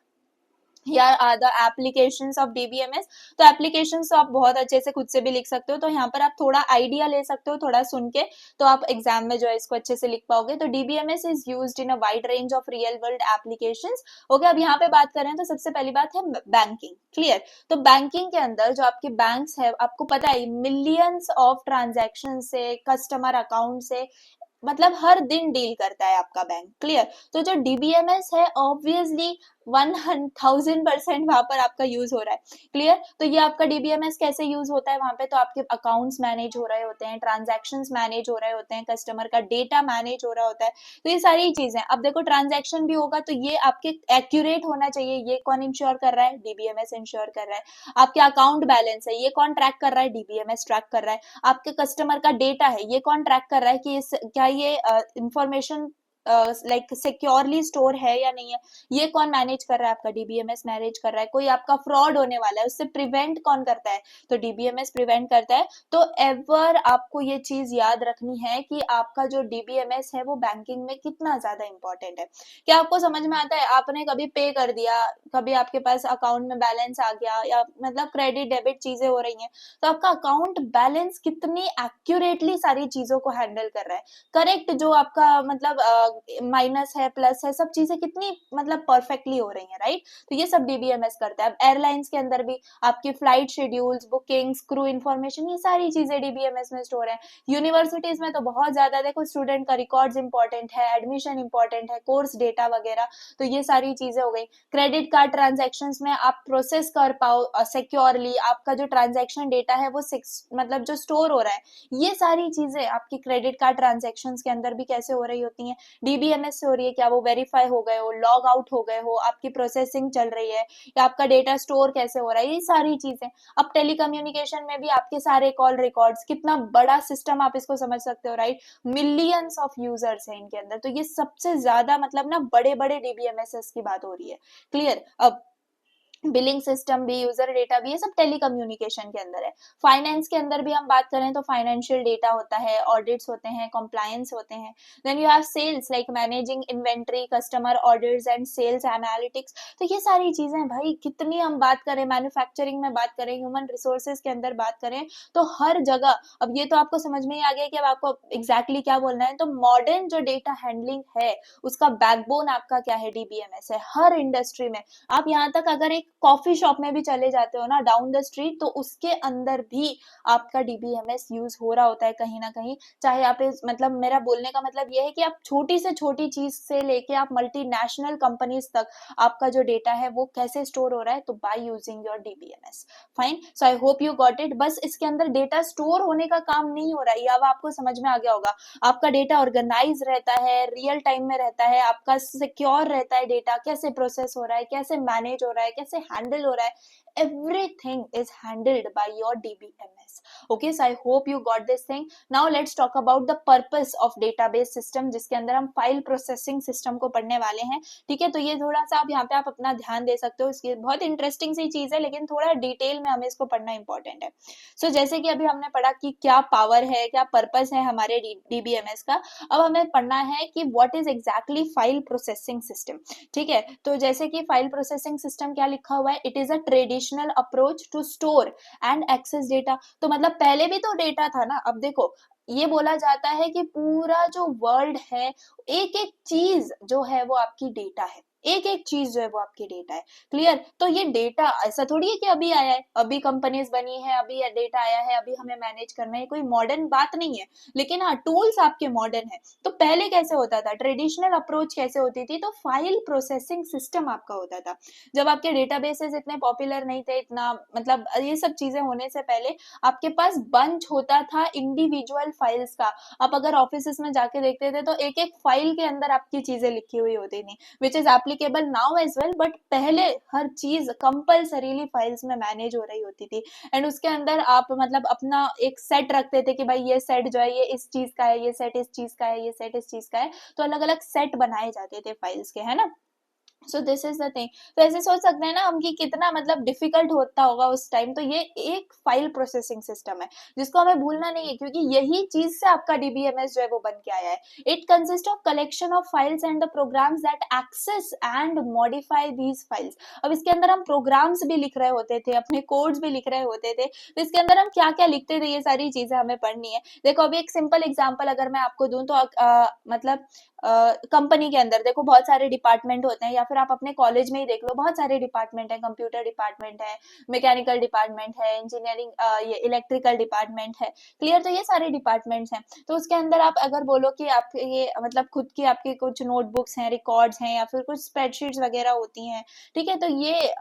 Here are the applications of DBMS। तो applications तो आप बहुत अच्छे से खुद से भी लिख सकते हो, तो यहाँ पर आप थोड़ा आइडिया ले सकते हो, थोड़ा सुन के तो आप एग्जाम में जो है इसको अच्छे से लिख पाओगे। तो DBMS is used in a wide range of real world applications. Okay, अब यहाँ पे बात करें तो सबसे पहली बात है बैंकिंग। क्लियर, तो बैंकिंग के अंदर जो आपके बैंक्स है आपको पता है मिलियंस ऑफ ट्रांजेक्शन से, कस्टमर अकाउंट से, मतलब हर दिन डील करता है आपका बैंक। क्लियर, तो जो डीबीएमएस है ऑब्वियसली 1000% वहां पर आपका यूज हो रहा है। क्लियर, तो ये आपका डीबीएमएस कैसे यूज होता है वहां पे, तो आपके अकाउंट्स मैनेज हो रहे होते हैं, ट्रांजैक्शंस मैनेज हो रहे होते हैं, कस्टमर का डेटा मैनेज हो रहा होता है, तो ये सारी चीजें। अब देखो ट्रांजैक्शन भी होगा तो ये आपके एक्यूरेट होना चाहिए, ये कौन इंश्योर कर रहा है, डीबीएमएस इंश्योर कर रहा है। आपके अकाउंट बैलेंस है, ये कौन ट्रैक कर रहा है, डीबीएमएस ट्रैक कर रहा है। आपके कस्टमर का डेटा है, ये कौन ट्रैक कर रहा है कि क्या ये इंफॉर्मेशन लाइक सिक्योरली स्टोर है या नहीं है, ये कौन मैनेज कर रहा है, आपका डीबीएमएस मैनेज कर रहा है। कोई आपका फ्रॉड होने वाला है उससे प्रिवेंट कौन करता है, तो डीबीएमएस प्रिवेंट करता है। तो एवर आपको ये चीज याद रखनी है कि आपका जो डीबीएमएस है वो बैंकिंग में कितना ज्यादा इंपॉर्टेंट है। क्या आपको समझ में आता है, आपने कभी पे कर दिया, कभी आपके पास अकाउंट में बैलेंस आ गया या मतलब क्रेडिट डेबिट चीजें हो रही हैं, तो आपका अकाउंट बैलेंस कितनी एक्यूरेटली सारी चीजों को हैंडल कर रहा है, करेक्ट, जो आपका मतलब माइनस है प्लस है सब चीजें कितनी मतलब परफेक्टली हो रही हैं, राइट। तो ये सब डीबीएमएस करता है। अब एयरलाइंस के अंदर भी आपकी flight schedules, bookings, crew information, ये सारी चीजें डीबीएमएस में स्टोर है। यूनिवर्सिटीज में तो बहुत ज्यादा, देखो स्टूडेंट का रिकॉर्ड्स इंपॉर्टेंट है, एडमिशन इंपॉर्टेंट है, कोर्स डेटा वगैरह, तो ये सारी चीजें हो गई। क्रेडिट कार्ड ट्रांजेक्शन में आप प्रोसेस कर पाओ सिक्योरली, आपका जो ट्रांजेक्शन डेटा है वो मतलब जो स्टोर हो रहा है, ये सारी चीजें आपकी क्रेडिट कार्ड ट्रांजेक्शन के अंदर भी कैसे हो रही होती हैं, डीबीएमएस से हो रही है। क्या वो वेरीफाई हो गए हो, लॉग आउट हो गए हो, आपकी प्रोसेसिंग चल रही है, या आपका डेटा स्टोर कैसे हो रहा है, ये सारी चीजें। अब टेलीकम्युनिकेशन में भी आपके सारे कॉल रिकॉर्ड्स, कितना बड़ा सिस्टम आप इसको समझ सकते हो, राइट, मिलियंस ऑफ यूजर्स हैं इनके अंदर, तो ये सबसे ज्यादा मतलब ना बड़े बड़े डीबीएमएस की बात हो रही है। क्लियर, अब बिलिंग सिस्टम भी, यूजर डेटा भी, ये सब टेलीकम्युनिकेशन के अंदर है। फाइनेंस के अंदर भी हम बात करें तो फाइनेंशियल डेटा होता है, ऑडिट्स होते हैं, कंप्लायंस होते हैं। Then you have sales like managing inventory, customer orders and sales analytics. तो ये सारी चीजें भाई कितनी हम बात करें, मैन्युफैक्चरिंग में बात करें, ह्यूमन रिसोर्सेज के अंदर बात करें, तो हर जगह। अब ये तो आपको समझ में ही आ गया कि अब आपको एग्जैक्टली क्या बोलना है। तो मॉडर्न जो डेटा हैंडलिंग है उसका बैकबोन आपका क्या है, डीबीएमएस है। हर इंडस्ट्री में, आप यहाँ तक अगर एक कॉफी शॉप में भी चले जाते हो ना डाउन द स्ट्रीट, तो उसके अंदर भी आपका डीबीएमएस यूज हो रहा होता है कहीं ना कहीं। चाहे आप मतलब मेरा बोलने का मतलब ये है कि आप छोटी से छोटी चीज से लेके आप मल्टीनेशनल कंपनीज तक आपका जो डेटा है वो कैसे स्टोर हो रहा है, तो by using your DBMS. Fine, so I hope you got it. बस इसके अंदर डेटा स्टोर होने का काम नहीं हो रहा है, अब आपको समझ में आ गया होगा। आपका डेटा ऑर्गेनाइज रहता है, रियल टाइम में रहता है, आपका सिक्योर रहता है, डेटा कैसे प्रोसेस हो रहा है, कैसे मैनेज हो रहा है, कैसे हैंडल हो रहा है, everything is handled by your DBMS. Okay, so I hope you got this thing. Now let's talk about the purpose of database system, जिसके अंदर हम फाइल प्रोसेसिंग सिस्टम को पढ़ने वाले हैं। ठीक है, तो ये थोड़ा सा आप यहाँ पे आप अपना ध्यान दे सकते हो, इसकी बहुत इंटरेस्टिंग सी चीज है, लेकिन थोड़ा डिटेल में हमें इसको पढ़ना इंपॉर्टेंट है। सो जैसे कि अभी हमने पढ़ा कि क्या पावर है, क्या पर्पस है हमारे डीबीएमएस का, अब हमें पढ़ना है कि what is exactly file processing system. ठीक है, तो जैसे कि फाइल प्रोसेसिंग सिस्टम क्या लिखा हुआ है, it is a traditional approach to store and access data. तो मतलब पहले भी तो डेटा था ना। अब देखो, ये बोला जाता है कि पूरा जो वर्ल्ड है, एक एक चीज जो है वो आपकी डेटा है, एक एक चीज जो है वो आपकी डेटा है। क्लियर, तो ये डेटा ऐसा थोड़ी है कि अभी आया है, अभी कंपनीज बनी है, अभी डेटा आया है, अभी हमें मैनेज करना है, कोई मॉडर्न बात नहीं है। लेकिन हाँ, टूल्स आपके मॉडर्न है। तो पहले कैसे होता था, ट्रेडिशनल अप्रोच कैसे होती थी, तो फाइल प्रोसेसिंग सिस्टम आपका होता था। जब आपके डेटाबेसेस इतने पॉपुलर नहीं थे, इतना मतलब ये सब चीजें होने से पहले आपके पास बंच होता था इंडिविजुअल फाइल्स का। आप अगर ऑफिस में जाके देखते थे तो एक एक फाइल के अंदर आपकी चीजें लिखी हुई होती थी, which is applicable now as well, but पहले हर चीज कंपल्सरीली फाइल्स में मैनेज हो रही होती थी। एंड उसके अंदर आप मतलब अपना एक सेट रखते थे कि भाई ये सेट जो है ये इस चीज का है, ये सेट इस चीज का है, ये सेट इस चीज का है। तो अलग अलग सेट बनाए जाते थे फाइल्स के, है ना। So this is the thing. तो ऐसे सोच सकते हैं ना हम कि कितना मतलब डिफिकल्ट होता होगा उस टाइम। तो ये एक फाइल प्रोसेसिंग सिस्टम है जिसको हमें भूलना नहीं है, क्योंकि यही चीज से आपका डीबीएमएस जो है वो बन के आया है। It consist of collection of files and the programs that access and modify these files. अब इसके अंदर हम प्रोग्राम्स भी लिख रहे होते थे, अपने कोड्स भी लिख रहे होते थे। तो इसके अंदर हम क्या क्या लिखते थे, ये सारी चीजें हमें पढ़नी है। देखो अभी एक सिंपल एग्जाम्पल अगर मैं आपको दूं तो मतलब कंपनी के अंदर देखो बहुत सारे डिपार्टमेंट होते हैं, या फिर आप अपने कॉलेज में ही देख लो, बहुत सारे डिपार्टमेंट है, कंप्यूटर डिपार्टमेंट है, मैकेनिकल डिपार्टमेंट है, इंजीनियरिंग ये इलेक्ट्रिकल डिपार्टमेंट है। क्लियर, तो ये सारे डिपार्टमेंट्स हैं। तो उसके अंदर आप अगर बोलो कि आप ये मतलब खुद की आपकी कुछ नोटबुक्स हैं, रिकॉर्ड्स हैं, या फिर कुछ स्प्रेडशीट्स वगैरह होती हैं। ठीक है, तो ये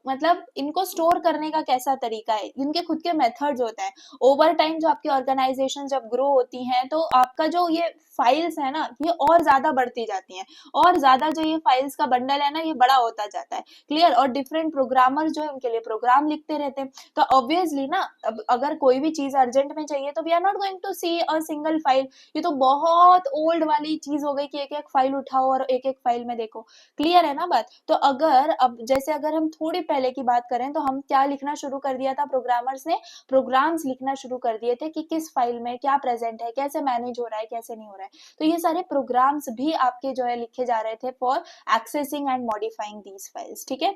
मतलब इनको स्टोर करने का कैसा तरीका है, इनके खुद के मेथड्स होते हैं। ओवर टाइम जो आपकी ऑर्गेनाइजेशन जब ग्रो होती हैं, तो आपका जो ये फाइल्स है ना ये और ज्यादा बढ़ती जाती हैं, और ज्यादा जो ये फाइल्स का बंडल है ना ये बड़ा होता जाता है। क्लियर, और डिफरेंट प्रोग्रामर जो है उनके लिए प्रोग्राम लिखते रहते हैं। तो ऑब्वियसली ना, अब अगर कोई भी चीज अर्जेंट में चाहिए तो we are not going to see a single file. ये तो बहुत ओल्ड वाली चीज हो गई कि एक एक फाइल उठाओ और एक एक फाइल में देखो। क्लियर है ना बात। तो अगर अब जैसे अगर हम थोड़ी पहले की बात करें तो हम क्या लिखना शुरू कर दिया था, प्रोग्रामर्स ने प्रोग्राम्स लिखना शुरू कर दिए थे कि किस फाइल में क्या प्रेजेंट है, कैसे मैनेज हो रहा है, कैसे नहीं हो रहा है। तो ये सारे प्रोग्राम्स भी आपके जो है लिखे जा रहे थे for accessing and modifying these files. ठीक है,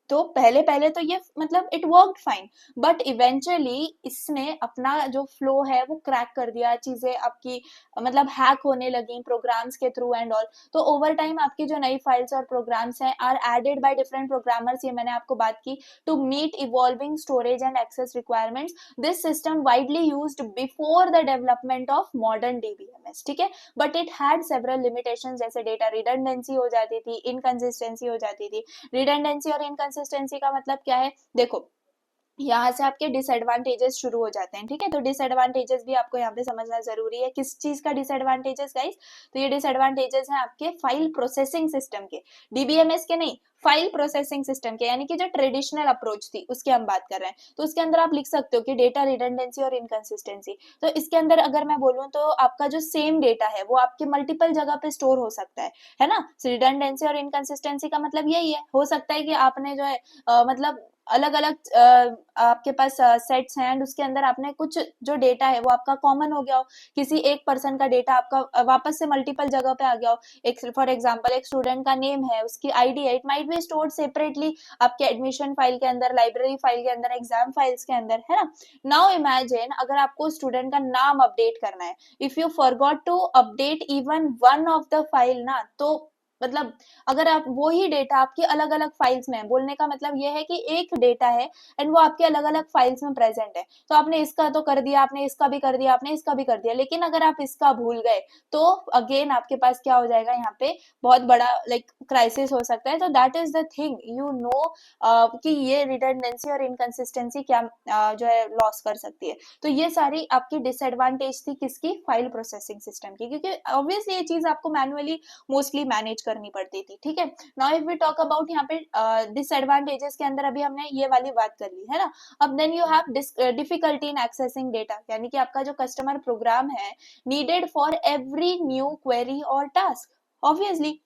तो पहले पहले तो ये मतलब it worked fine, but eventually इसने अपना जो फ्लो है वो क्रैक कर दिया, चीजें आपकी मतलब हैक होने लगी प्रोग्राम्स के थ्रू एंड ऑल। तो ओवर टाइम आपकी जो नई फाइल्स और प्रोग्राम्स हैं are added by different programmers, ये मैंने आपको बात की, to meet evolving storage and access requirements. This system widely used before the development of modern DBMS. ठीक है, but it had several limitations, जैसे डेटा रिडंडेंसी हो जाती थी, इनकंसिस्टेंसी हो जाती थी। रिडंडेंसी और इनकंसिस्टेंसी का मतलब क्या है, देखो यहाँ से आपके डिसएडवांटेजेस शुरू हो जाते हैं, ठीक है। तो डिसएडवांटेजेस भी आपको यहाँ पे समझना जरूरी है। किस चीज का डिसएडवांटेजेस गाइस? तो ये डिसएडवांटेजेस हैं आपके फाइल प्रोसेसिंग सिस्टम के, डीबीएमएस के नहीं, फाइल प्रोसेसिंग सिस्टम के, यानी कि जो ट्रेडिशनल अप्रोच थी उसकी हम बात कर रहे हैं। तो उसके अंदर आप लिख सकते हो कि डेटा रिडंडेंसी और इनकंसिस्टेंसी। तो इसके अंदर अगर मैं बोलूँ तो आपका जो सेम डेटा है वो आपके मल्टीपल जगह पे स्टोर हो सकता है ना। रिडंडेंसी और इनकंसिस्टेंसी का मतलब यही है, हो सकता है कि आपने जो है मतलब अलग अलग आपके पास सेट्स हैं एंड उसके अंदर आपने कुछ जो डेटा है वो आपका कॉमन हो गया हो, किसी एक पर्सन का डेटा आपका वापस से मल्टीपल जगह पे आ गया हो। एक फॉर एग्जांपल एक स्टूडेंट का नेम है, उसकी आईडी है, it might be stored separately आपके एडमिशन फाइल के अंदर, लाइब्रेरी फाइल के अंदर, एग्जाम फाइल्स के अंदर, है ना। नाउ इमेजिन अगर आपको स्टूडेंट का नाम अपडेट करना है, if you forgot to update even one of the file ना, तो मतलब अगर आप वो ही डेटा आपकी अलग अलग फाइल्स में है, बोलने का मतलब ये है कि एक डेटा है एंड वो आपके अलग अलग फाइल्स में प्रेजेंट है, तो आपने इसका तो कर दिया, आपने इसका भी कर दिया, आपने इसका भी कर दिया, लेकिन अगर आप इसका भूल गए तो अगेन आपके पास क्या हो जाएगा, यहाँ पे बहुत बड़ा लाइक क्राइसिस हो सकता है। तो that is the thing, you know कि ये रिडंडेंसी और इनकंसिस्टेंसी क्या जो है लॉस कर सकती है। तो ये सारी आपकी डिसएडवांटेज थी किसकी, फाइल प्रोसेसिंग सिस्टम की, क्योंकि ऑब्वियसली ये चीज आपको मैनुअली मोस्टली मैनेज करनी पड़ती थी, ठीक है। Now if we talk about यहाँ पे डिसएडवांटेजेस के अंदर अभी हमने ये वाली बात कर ली है ना। अब then you have difficulty in accessing data, यानी कि आपका जो कस्टमर प्रोग्राम है needed for every new query और टास्क। ऑब्वियसली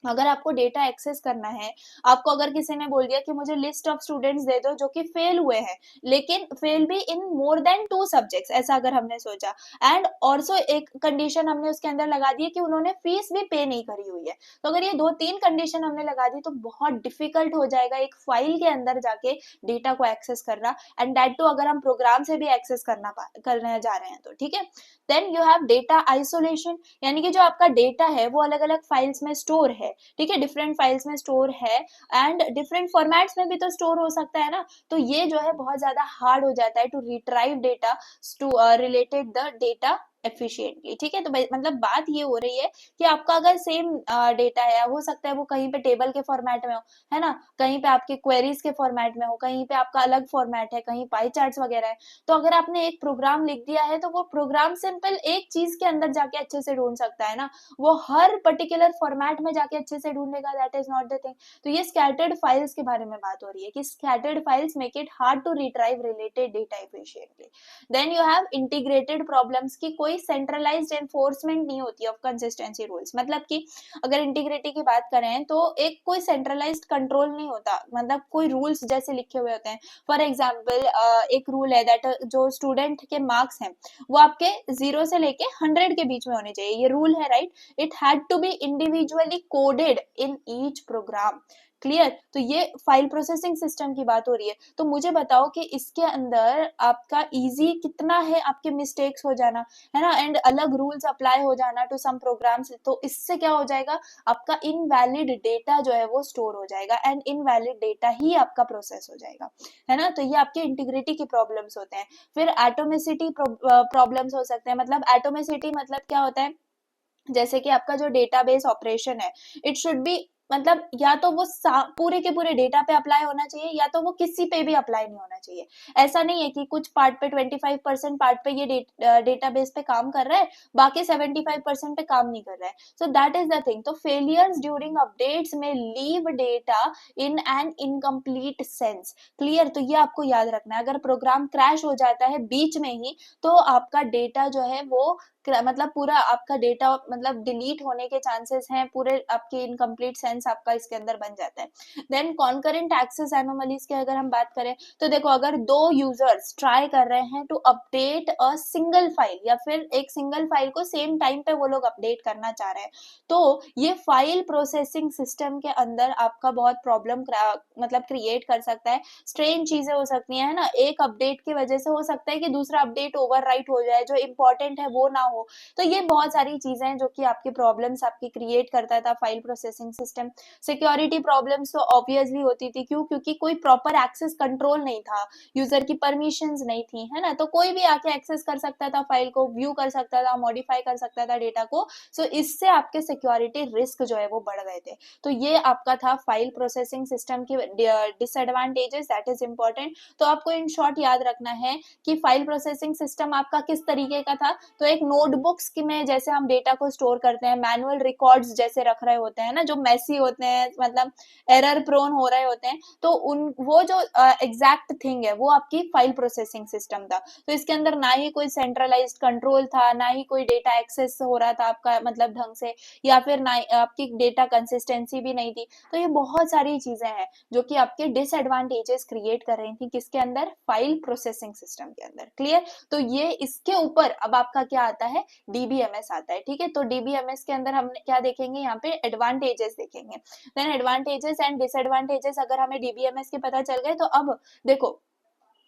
अगर आपको डेटा एक्सेस करना है, आपको अगर किसी ने बोल दिया कि मुझे लिस्ट ऑफ स्टूडेंट्स दे दो जो कि फेल हुए हैं, लेकिन फेल भी इन मोर देन 2 सब्जेक्ट्स, ऐसा अगर हमने सोचा, एंड ऑल्सो एक कंडीशन हमने उसके अंदर लगा दी है कि उन्होंने फीस भी पे नहीं करी हुई है, तो अगर ये 2-3 कंडीशन हमने लगा दी तो बहुत डिफिकल्ट हो जाएगा एक फाइल के अंदर जाके डेटा को एक्सेस करना, एंड दैट टू अगर हम प्रोग्राम से भी एक्सेस करने जा रहे हैं तो, ठीक है। Then you have data isolation, यानी कि जो आपका डेटा है वो अलग अलग फाइल्स में स्टोर है, ठीक है, डिफरेंट फाइल्स में स्टोर है एंड डिफरेंट फॉर्मेट्स में भी तो स्टोर हो सकता है ना। तो ये जो है बहुत ज्यादा हार्ड हो जाता है to retrieve data to related the data efficiently, ठीक है। तो मतलब बात ये हो रही है कि आपका अगर सेम डेटा है, हो सकता है वो कहीं पे टेबल के फॉर्मेट में हो, है ना, कहीं पे आपके क्वेरीज के फॉर्मेट में हो, कहीं पे आपका अलग फॉर्मेट है, कहीं पाई चार्ट्स वगैरह है। तो अगर आपने एक प्रोग्राम लिख दिया है तो वो प्रोग्राम सिंपल एक चीज के अंदर जाके अच्छे से ढूंढ सकता है ना, वो हर पर्टिकुलर फॉर्मेट में जाके अच्छे से ढूंढेगा, that is not the thing. तो ये स्कैटर्ड फाइल्स के बारे में बात हो रही है कि scattered files make it hard to retrieve related data efficiently. Then you have integrated problems की कोई सेंट्रलाइज्ड एनफोर्समेंट नहीं होती ऑफ कंसिस्टेंसी रूल्स, मतलब कि अगर इंटीग्रिटी की बात करें तो एक कोई सेंट्रलाइज्ड कंट्रोल नहीं होता, मतलब कोई रूल्स जैसे लिखे हुए होते हैं। फॉर एग्जाम्पल एक रूल है दैट जो स्टूडेंट के मार्क्स हैं वो आपके 0 से लेके 100 के बीच में होने चाहिए, ये रूल है, right. It had to be individually coded in each program, clear. तो ये फाइल प्रोसेसिंग सिस्टम की बात हो रही है। तो मुझे बताओ कि इसके अंदर आपका इजी कितना है आपके मिस्टेक्स हो जाना, है ना, एंड अलग रूल्स अप्लाई हो जाना टू सम प्रोग्राम्स। तो इससे क्या हो जाएगा, आपका इनवैलिड डेटा जो है वो स्टोर हो जाएगा एंड इनवैलिड डेटा ही आपका प्रोसेस हो जाएगा, है ना। तो ये आपके इंटीग्रिटी की प्रॉब्लम्स होते हैं। फिर एटोमिसिटी प्रॉब्लम्स हो सकते हैं। मतलब एटोमिसिटी मतलब क्या होता है, जैसे कि आपका जो डेटाबेस ऑपरेशन है, इट शुड बी, मतलब या तो वो पूरे के पूरे डेटा पे अप्लाई होना चाहिए या तो वो किसी पे भी अप्लाई नहीं होना चाहिए। ऐसा नहीं है कि कुछ पार्ट पे 25% पार्ट पे ये डेटाबेस पे काम कर रहा है, बाकी 75% पे काम नहीं कर रहा है। So that is the thing. तो फेलियर्स ड्यूरिंग अपडेट्स में leave data in an incomplete sense, clear. तो ये आपको याद रखना है, अगर प्रोग्राम क्रैश हो जाता है बीच में ही तो आपका डेटा जो है वो मतलब पूरा आपका डेटा मतलब डिलीट होने के चांसेस हैं, पूरे आपके इनकम्प्लीट सेंस आपका इसके अंदर बन जाता है। देन कॉन्करेंट एक्सेस एनोमलीज की अगर हम बात करें तो देखो, अगर 2 यूजर्स ट्राई कर रहे हैं to update a single file या फिर एक सिंगल फाइल को सेम टाइम पे वो लोग अपडेट करना चाह रहे हैं, तो ये फाइल प्रोसेसिंग सिस्टम के अंदर आपका बहुत प्रॉब्लम मतलब क्रिएट कर सकता है। स्ट्रेंज चीजें हो सकती है ना, एक अपडेट की वजह से हो सकता है कि दूसरा अपडेट ओवरराइट हो जाए, जो इंपॉर्टेंट है वो ना हो। तो ये बहुत सारी चीजें हैं जो कि आपकी प्रॉब्लम्स आपकी क्रिएट करता था file processing system. System. Security problems तो ऑब्वियसली होती थी, क्यों? क्योंकि कोई प्रॉपर एक्सेस कंट्रोल नहीं था, यूजर की परमिशंस नहीं थी, है ना, तो कोई भी आके एक्सेस कर सकता था, फाइल को व्यू कर सकता था, मॉडिफाई कर सकता था डेटा को। सो इससे आपके सिक्योरिटी रिस्क जो है वो बढ़ गए थे। तो ये आपका था फाइल प्रोसेसिंग सिस्टम की डिसएडवांटेजेस, दैट इज इंपॉर्टेंट। तो आपको इन शॉर्ट याद रखना है कि फाइल प्रोसेसिंग सिस्टम आपका किस तरीके का था। तो एक नोटबुक्स की में जैसे हम डेटा को स्टोर करते हैं, मैनुअल रिकॉर्ड्स जैसे रख रहे होते हैं ना, जो मेसी होते हैं, मतलब एरर प्रोन हो रहे होते हैं, तो उन वो जो एग्जैक्ट थिंग है वो आपकी फाइल प्रोसेसिंग सिस्टम था। तो इसके अंदर ना ही कोई सेंट्रलाइज्ड कंट्रोल था, ना ही कोई डेटा एक्सेस हो रहा था आपका मतलब ढंग से, या फिर ना आपकी डेटा कंसिस्टेंसी भी नहीं थी। तो ये बहुत सारी चीजें हैं जो कि आपके डिसएडवांटेजेस क्रिएट कर रही थी, किसके अंदर? फाइल प्रोसेसिंग सिस्टम के अंदर। क्लियर? तो ये इसके ऊपर अब आपका क्या आता है? डीबीएमएस आता है। ठीक है, तो डीबीएमएस के अंदर हम क्या देखेंगे? यहाँ पे एडवांटेजेस देखेंगे। देन एडवांटेजेस एंड डिसएडवांटेजेस अगर हमें डीबीएमएस के पता चल गए, तो अब देखो,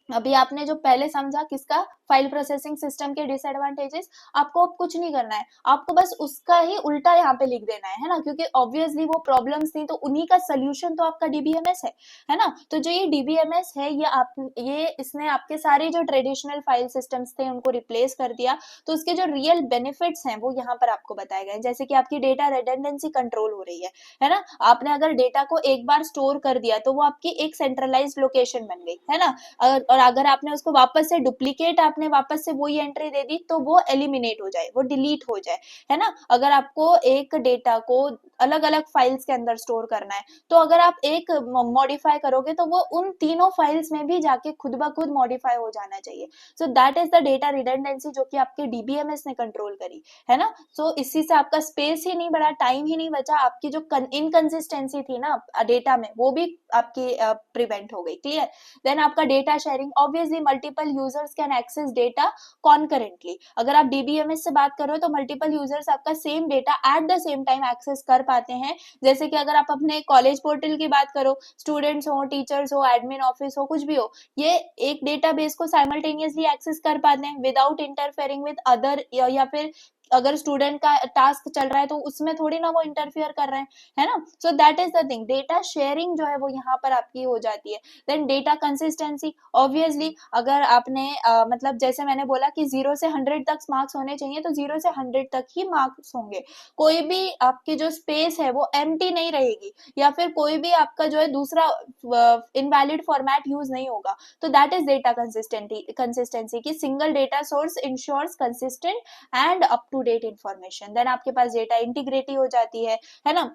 अभी आपने जो पहले समझा किसका? फाइल प्रोसेसिंग सिस्टम के डिसएडवांटेजेस। आपको अब कुछ नहीं करना है, आपको बस उसका ही उल्टा यहाँ पे लिख देना है ना, क्योंकि ऑब्वियसली वो प्रॉब्लम्स थी, तो उन्हीं का सोल्यूशन तो आपका डीबीएमएस है ना। तो जो ये डीबीएमएस है, ये इसने आपके सारे जो ट्रेडिशनल फाइल सिस्टम्स थे उनको रिप्लेस कर दिया। तो उसके जो रियल बेनिफिट्स हैं वो यहाँ पर आपको बताए गए, जैसे कि आपकी डेटा रिडंडेंसी कंट्रोल हो रही है ना। आपने अगर डेटा को एक बार स्टोर कर दिया तो वो आपकी एक सेंट्रलाइज्ड लोकेशन बन गई, है ना। और अगर आपने उसको वापस से डुप्लीकेट, आपने वापस से वही एंट्री दे दी, तो वो एलिमिनेट हो जाए, वो डिलीट हो जाए, है ना। अगर आपको एक डेटा को अलग अलग फाइल्स के अंदर स्टोर करना है, तो अगर आप एक मॉडिफाई करोगे तो वो उन तीनों फाइल्स में भी जाके खुद ब खुद मॉडिफाई हो जाना चाहिए। सो that is the data redundancy जो कि आपके डीबीएमएस ने कंट्रोल करी, है ना। सो इसी से आपका स्पेस ही नहीं बढ़ा, टाइम ही नहीं बचा, आपकी जो इनकंसिस्टेंसी थी ना डेटा में, वो भी आपकी प्रिवेंट हो गई। क्लियर? देन आपका data sharing, obviously multiple users can access data concurrently. अगर आप डीबीएमएस से बात कर रहे हो तो मल्टीपल यूजर्स आपका same data at the same time access कर पाते हैं। जैसे कि अगर आप अपने कॉलेज पोर्टल की बात करो, स्टूडेंट्स हो, टीचर्स हो, एडमिन ऑफिस हो, कुछ भी हो, ये एक डेटाबेस को साइमल्टेनियसली एक्सेस कर पाते हैं विदाउट इंटरफेयरिंग विद अदर, या फिर अगर स्टूडेंट का टास्क चल रहा है तो उसमें थोड़ी ना वो इंटरफियर कर रहे हैं, है ना। सो that is the thing, data sharing जो है वो यहाँ पर आपकी हो जाती है। देन डेटा कंसिस्टेंसी, ऑब्वियसली अगर आपने मतलब जैसे मैंने बोला कि 0 से 100 तक मार्क्स होने चाहिए, तो 0 से 100 तक ही मार्क्स होंगे। कोई भी आपकी जो स्पेस है वो एम्प्टी नहीं रहेगी, या फिर कोई भी आपका जो है दूसरा इनवैलिड फॉर्मेट यूज नहीं होगा। तो दैट इज डेटा कंसिस्टेंसी की single data source ensures consistent and up to date information. Then आपके पास डेटा इंटीग्रिटी हो जाती है ना।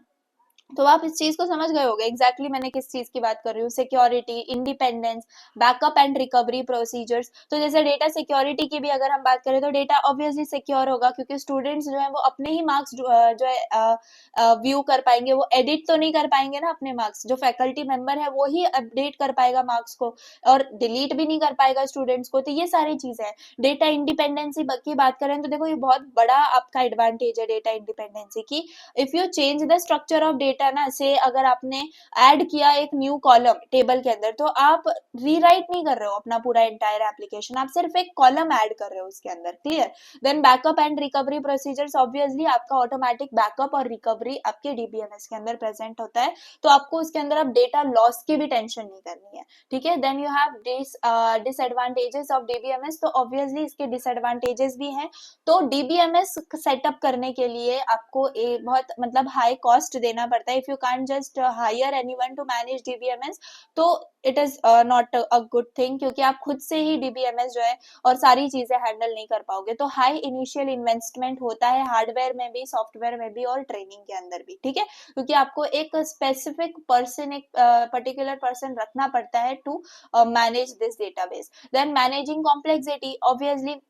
तो आप इस चीज को समझ गए होंगे एग्जैक्टली मैंने किस चीज की बात कर रही हूँ। Security, independence, backup and recovery procedures. तो जैसे डेटा सिक्योरिटी की भी अगर हम बात करें, तो डेटा ऑब्वियसली सिक्योर होगा, क्योंकि स्टूडेंट्स जो है वो अपने ही मार्क्स जो है व्यू कर पाएंगे, वो एडिट तो नहीं कर पाएंगे ना अपने मार्क्स। जो फैकल्टी मेंबर है वो ही अपडेट कर पाएगा मार्क्स को, और डिलीट भी नहीं कर पाएगा स्टूडेंट्स को। तो ये सारी चीजें हैं। डेटा इंडिपेंडेंसी की बात करें तो देखो, ये बहुत बड़ा आपका एडवांटेज है डेटा इंडिपेंडेंसी की। If you change the structure of data ना, से अगर आपने ऐड किया एक न्यू कॉलम टेबल के अंदर, तो आप रीराइट नहीं कर रहे हो अपना पूरा एंटायर एप्लीकेशन, आप सिर्फ एक कॉलम ऐड कर रहे हो उसके अंदर। Clear? Then backup and recovery procedures, obviously आपका ऑटोमेटिक बैकअप और रिकवरी आपके डीबीएमएस के अंदर प्रेजेंट होता है, तो आपको उसके अंदर अब डेटा लॉस की भी टेंशन नहीं करनी है। ठीक है? Then you have disadvantages of DBMS. तो ऑब्वियसली इसके डिसएडवांटेजेस भी हैं। तो डीबीएमएस सेटअप करने के लिए आपको एक बहुत मतलब हाई कॉस्ट देना पड़ता है। If you can't just hire anyone to manage DBMS, तो it is not a good thing, क्योंकि आप खुद से ही डीबीएमएस जो है और सारी चीजें हैंडल नहीं कर पाओगे। तो हाई इनिशियल इन्वेस्टमेंट होता है, हार्डवेयर में भी, सॉफ्टवेयर में भी, और ट्रेनिंग के अंदर भी। ठीक है? क्योंकि आपको एक स्पेसिफिक पर्सन, एक पर्टिकुलर पर्सन रखना पड़ता है to manage this database. Then managing complexity, obviously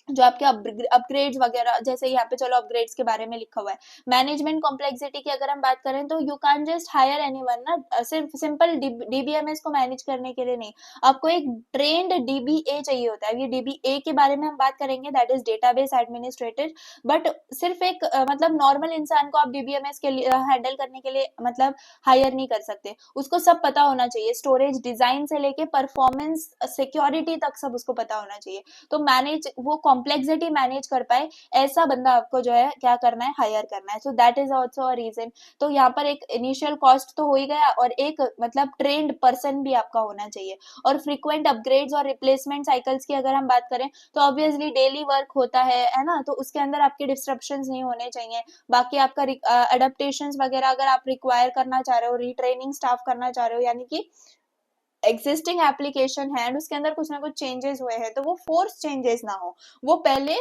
जो आपके अपग्रेड्स वगैरह, जैसे यहाँ पे चलो अपग्रेड्स के बारे में लिखा हुआ है। मैनेजमेंट कॉम्प्लेक्सिटी की अगर हम बात करें, तो you can just hire anyone ना, सिर्फ सिंपल डीबीएमएस को मैनेज करने के लिए नहीं, आपको एक ट्रेंड डीबीए चाहिए होता है। ये डीबीए के बारे में हम बात करेंगे, that is database administrator. But सिर्फ एक मतलब नॉर्मल इंसान को आप डीबीएमएस के लिए हैंडल करने के लिए मतलब हायर नहीं कर सकते। उसको सब पता होना चाहिए, स्टोरेज डिजाइन से लेके परफॉर्मेंस सिक्योरिटी तक सब उसको पता होना चाहिए। तो मैनेज वो कॉम्प्लेक्सिटी मैनेज कर पाए ऐसा बंदा आपको जो है क्या करना है, हायर करना है. So that is also a reason. तो यहाँ पर एक इनिशियल कॉस्ट तो हो ही गया, और एक मतलब ट्रेंड पर्सन भी आपका होना चाहिए. और फ्रीक्वेंट अपग्रेड्स और रिप्लेसमेंट साइकिल्स की अगर हम बात करें तो ऑब्वियसली डेली वर्क होता है ना, तो उसके अंदर आपके डिस्ट्रप्शंस नहीं होने चाहिए. बाकी आपका अडेप्टेशंस वगैरह अगर आप रिक्वायर करना चाह रहे हो, रीट्रेनिंग स्टाफ करना चाह रहे हो, यानी कि एग्जिस्टिंग एप्लीकेशन है एंड उसके अंदर कुछ ना कुछ चेंजेस हुए हैं, तो वो फोर्स चेंजेस ना हो, वो पहले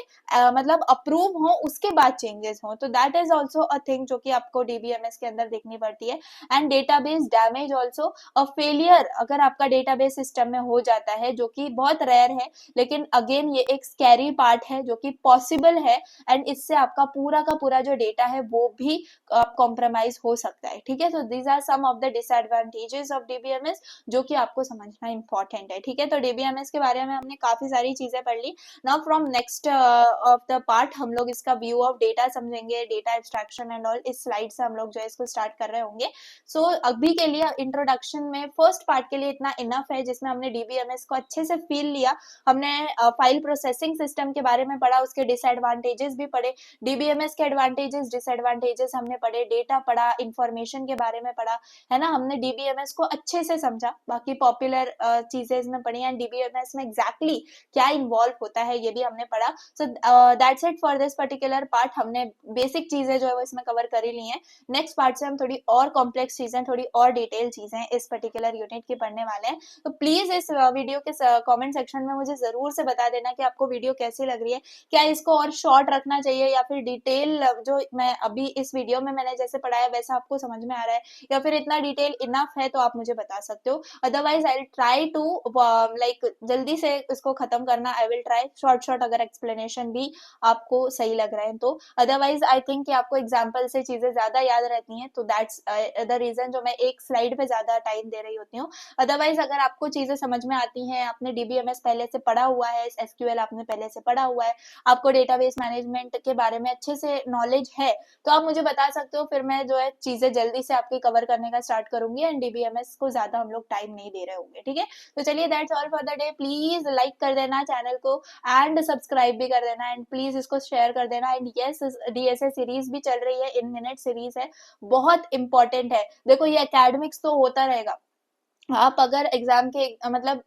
मतलब अप्रूव हो, उसके बाद चेंजेस हो. तो that is also a thing जो कि आपको डीबीएमएस के अंदर देखनी पड़ती है. And database damage also a failure अगर आपका डेटाबेस सिस्टम में हो जाता है, जो कि बहुत रेयर है, लेकिन अगेन ये एक स्कैरी पार्ट है जो कि पॉसिबल है. एंड इससे आपका पूरा का पूरा जो डेटा है वो भी कॉम्प्रोमाइज हो सकता है. ठीक है, so these are some of the disadvantages of DBMS जो कि आपको समझना इंपॉर्टेंट है. ठीक है, तो डीबीएमएस के बारे में हमने काफी सारी चीजें पढ़ ली. Now from next of the part हम लोग इसका व्यू ऑफ डेटा समझेंगे, डेटा एब्स्ट्रैक्शन एंड ऑल. इस स्लाइड से हम लोग जो है इसको स्टार्ट कर रहे होंगे. सो अभी के लिए इंट्रोडक्शन में फर्स्ट पार्ट के लिए इतना इनफ है, जिसमें हमने डीबीएमएस को अच्छे से फील लिया. हमने फाइल प्रोसेसिंग सिस्टम के बारे में पढ़ा, उसके डिसएडवांटेजेस भी पढ़े, डीबीएमएस के एडवांटेजेस डिसएडवांटेजेस हमने पढ़े, डेटा पढ़ा, इंफॉर्मेशन के बारे में पढ़ा, है ना. हमने डीबीएमएस को अच्छे से समझा, बाकी पॉपुलर चीजें इसमें पढ़ी, एंड डीबीएमएस में एग्जैक्टली क्या इन्वॉल्व होता है ये भी हमने पढ़ा. So that's it for this particular part. हमने बेसिक चीजें जो है वो इसमें कवर कर ही ली हैं. नेक्स्ट पार्ट से हम थोड़ी और कॉम्प्लेक्स चीजें, थोड़ी और डिटेल चीजें इस पर्टिकुलर यूनिट की पढ़ने वाले हैं. तो प्लीज इस वीडियो के कमेंट सेक्शन में मुझे जरूर से बता देना कि आपको वीडियो कैसी लग रही है. क्या इसको और शॉर्ट रखना चाहिए, या फिर डिटेल जो मैं अभी इस वीडियो में मैंने जैसे पढ़ाया वैसा आपको समझ में आ रहा है, या फिर इतना डिटेल इनफ है, तो आप मुझे बता सकते हो. Otherwise I will try to like जल्दी से इसको खत्म करना. आई विल ट्राई शॉर्ट अगर एक्सप्लेनेशन भी आपको सही लग रहा है तो. अदरवाइज आई थिंक कि आपको एग्जाम्पल से चीजें ज्यादा याद रहती हैं, तो दैट्स द रीजन जो मैं एक स्लाइड पे ज्यादा टाइम दे रही होती हूँ. अदरवाइज अगर आपको चीजें समझ में आती हैं, आपने डीबीएमएस पहले से पढ़ा हुआ है, एसक्यूएल आपने पहले से पढ़ा हुआ है, आपको डेटाबेस मैनेजमेंट के बारे में अच्छे से नॉलेज है, तो आप मुझे बता सकते हो. फिर मैं जो है चीजें जल्दी से आपकी कवर करने का स्टार्ट करूंगी, एंड डीबीएमएस को ज्यादा हम लोग टाइम नहीं दे रहे होंगे. ठीक है, तो चलिए that's all for the day. Please like कर देना चैनल को, एंड सब्सक्राइब भी कर देना, एंड प्लीज इसको शेयर कर देना. एंड यस, डीएसए सीरीज भी चल रही है, इन मिनट सीरीज है, बहुत इंपॉर्टेंट है. देखो ये एकेडमिक्स तो होता रहेगा, आप अगर एग्जाम के मतलब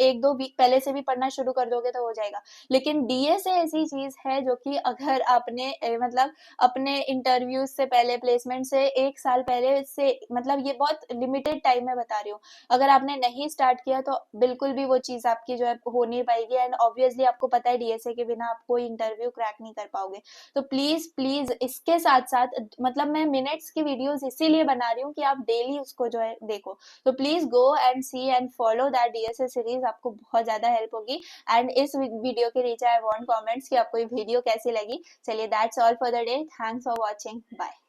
1-2 वीक पहले से भी पढ़ना शुरू कर दोगे तो हो जाएगा. लेकिन डीएसए ऐसी चीज है जो कि अगर आपने मतलब अपने इंटरव्यूज से पहले, प्लेसमेंट से 1 साल पहले से, मतलब ये बहुत लिमिटेड टाइम में बता रही हूँ, अगर आपने नहीं स्टार्ट किया तो बिल्कुल भी वो चीज आपकी जो है हो नहीं पाएगी. एंड ऑब्वियसली आपको पता है डीएसए के बिना आप कोई इंटरव्यू क्रैक नहीं कर पाओगे. तो प्लीज प्लीज इसके साथ साथ, मतलब मैं मिनट्स की वीडियोज इसीलिए बना रही हूँ कि आप डेली उसको जो है देखो. तो please go and see and follow that DSA series, आपको बहुत ज्यादा हेल्प होगी. एंड इस वीडियो के नीचे आई वांट कमेंट्स कि आपको ये वीडियो कैसी लगी. चलिए that's all for the day. Thanks for watching. Bye.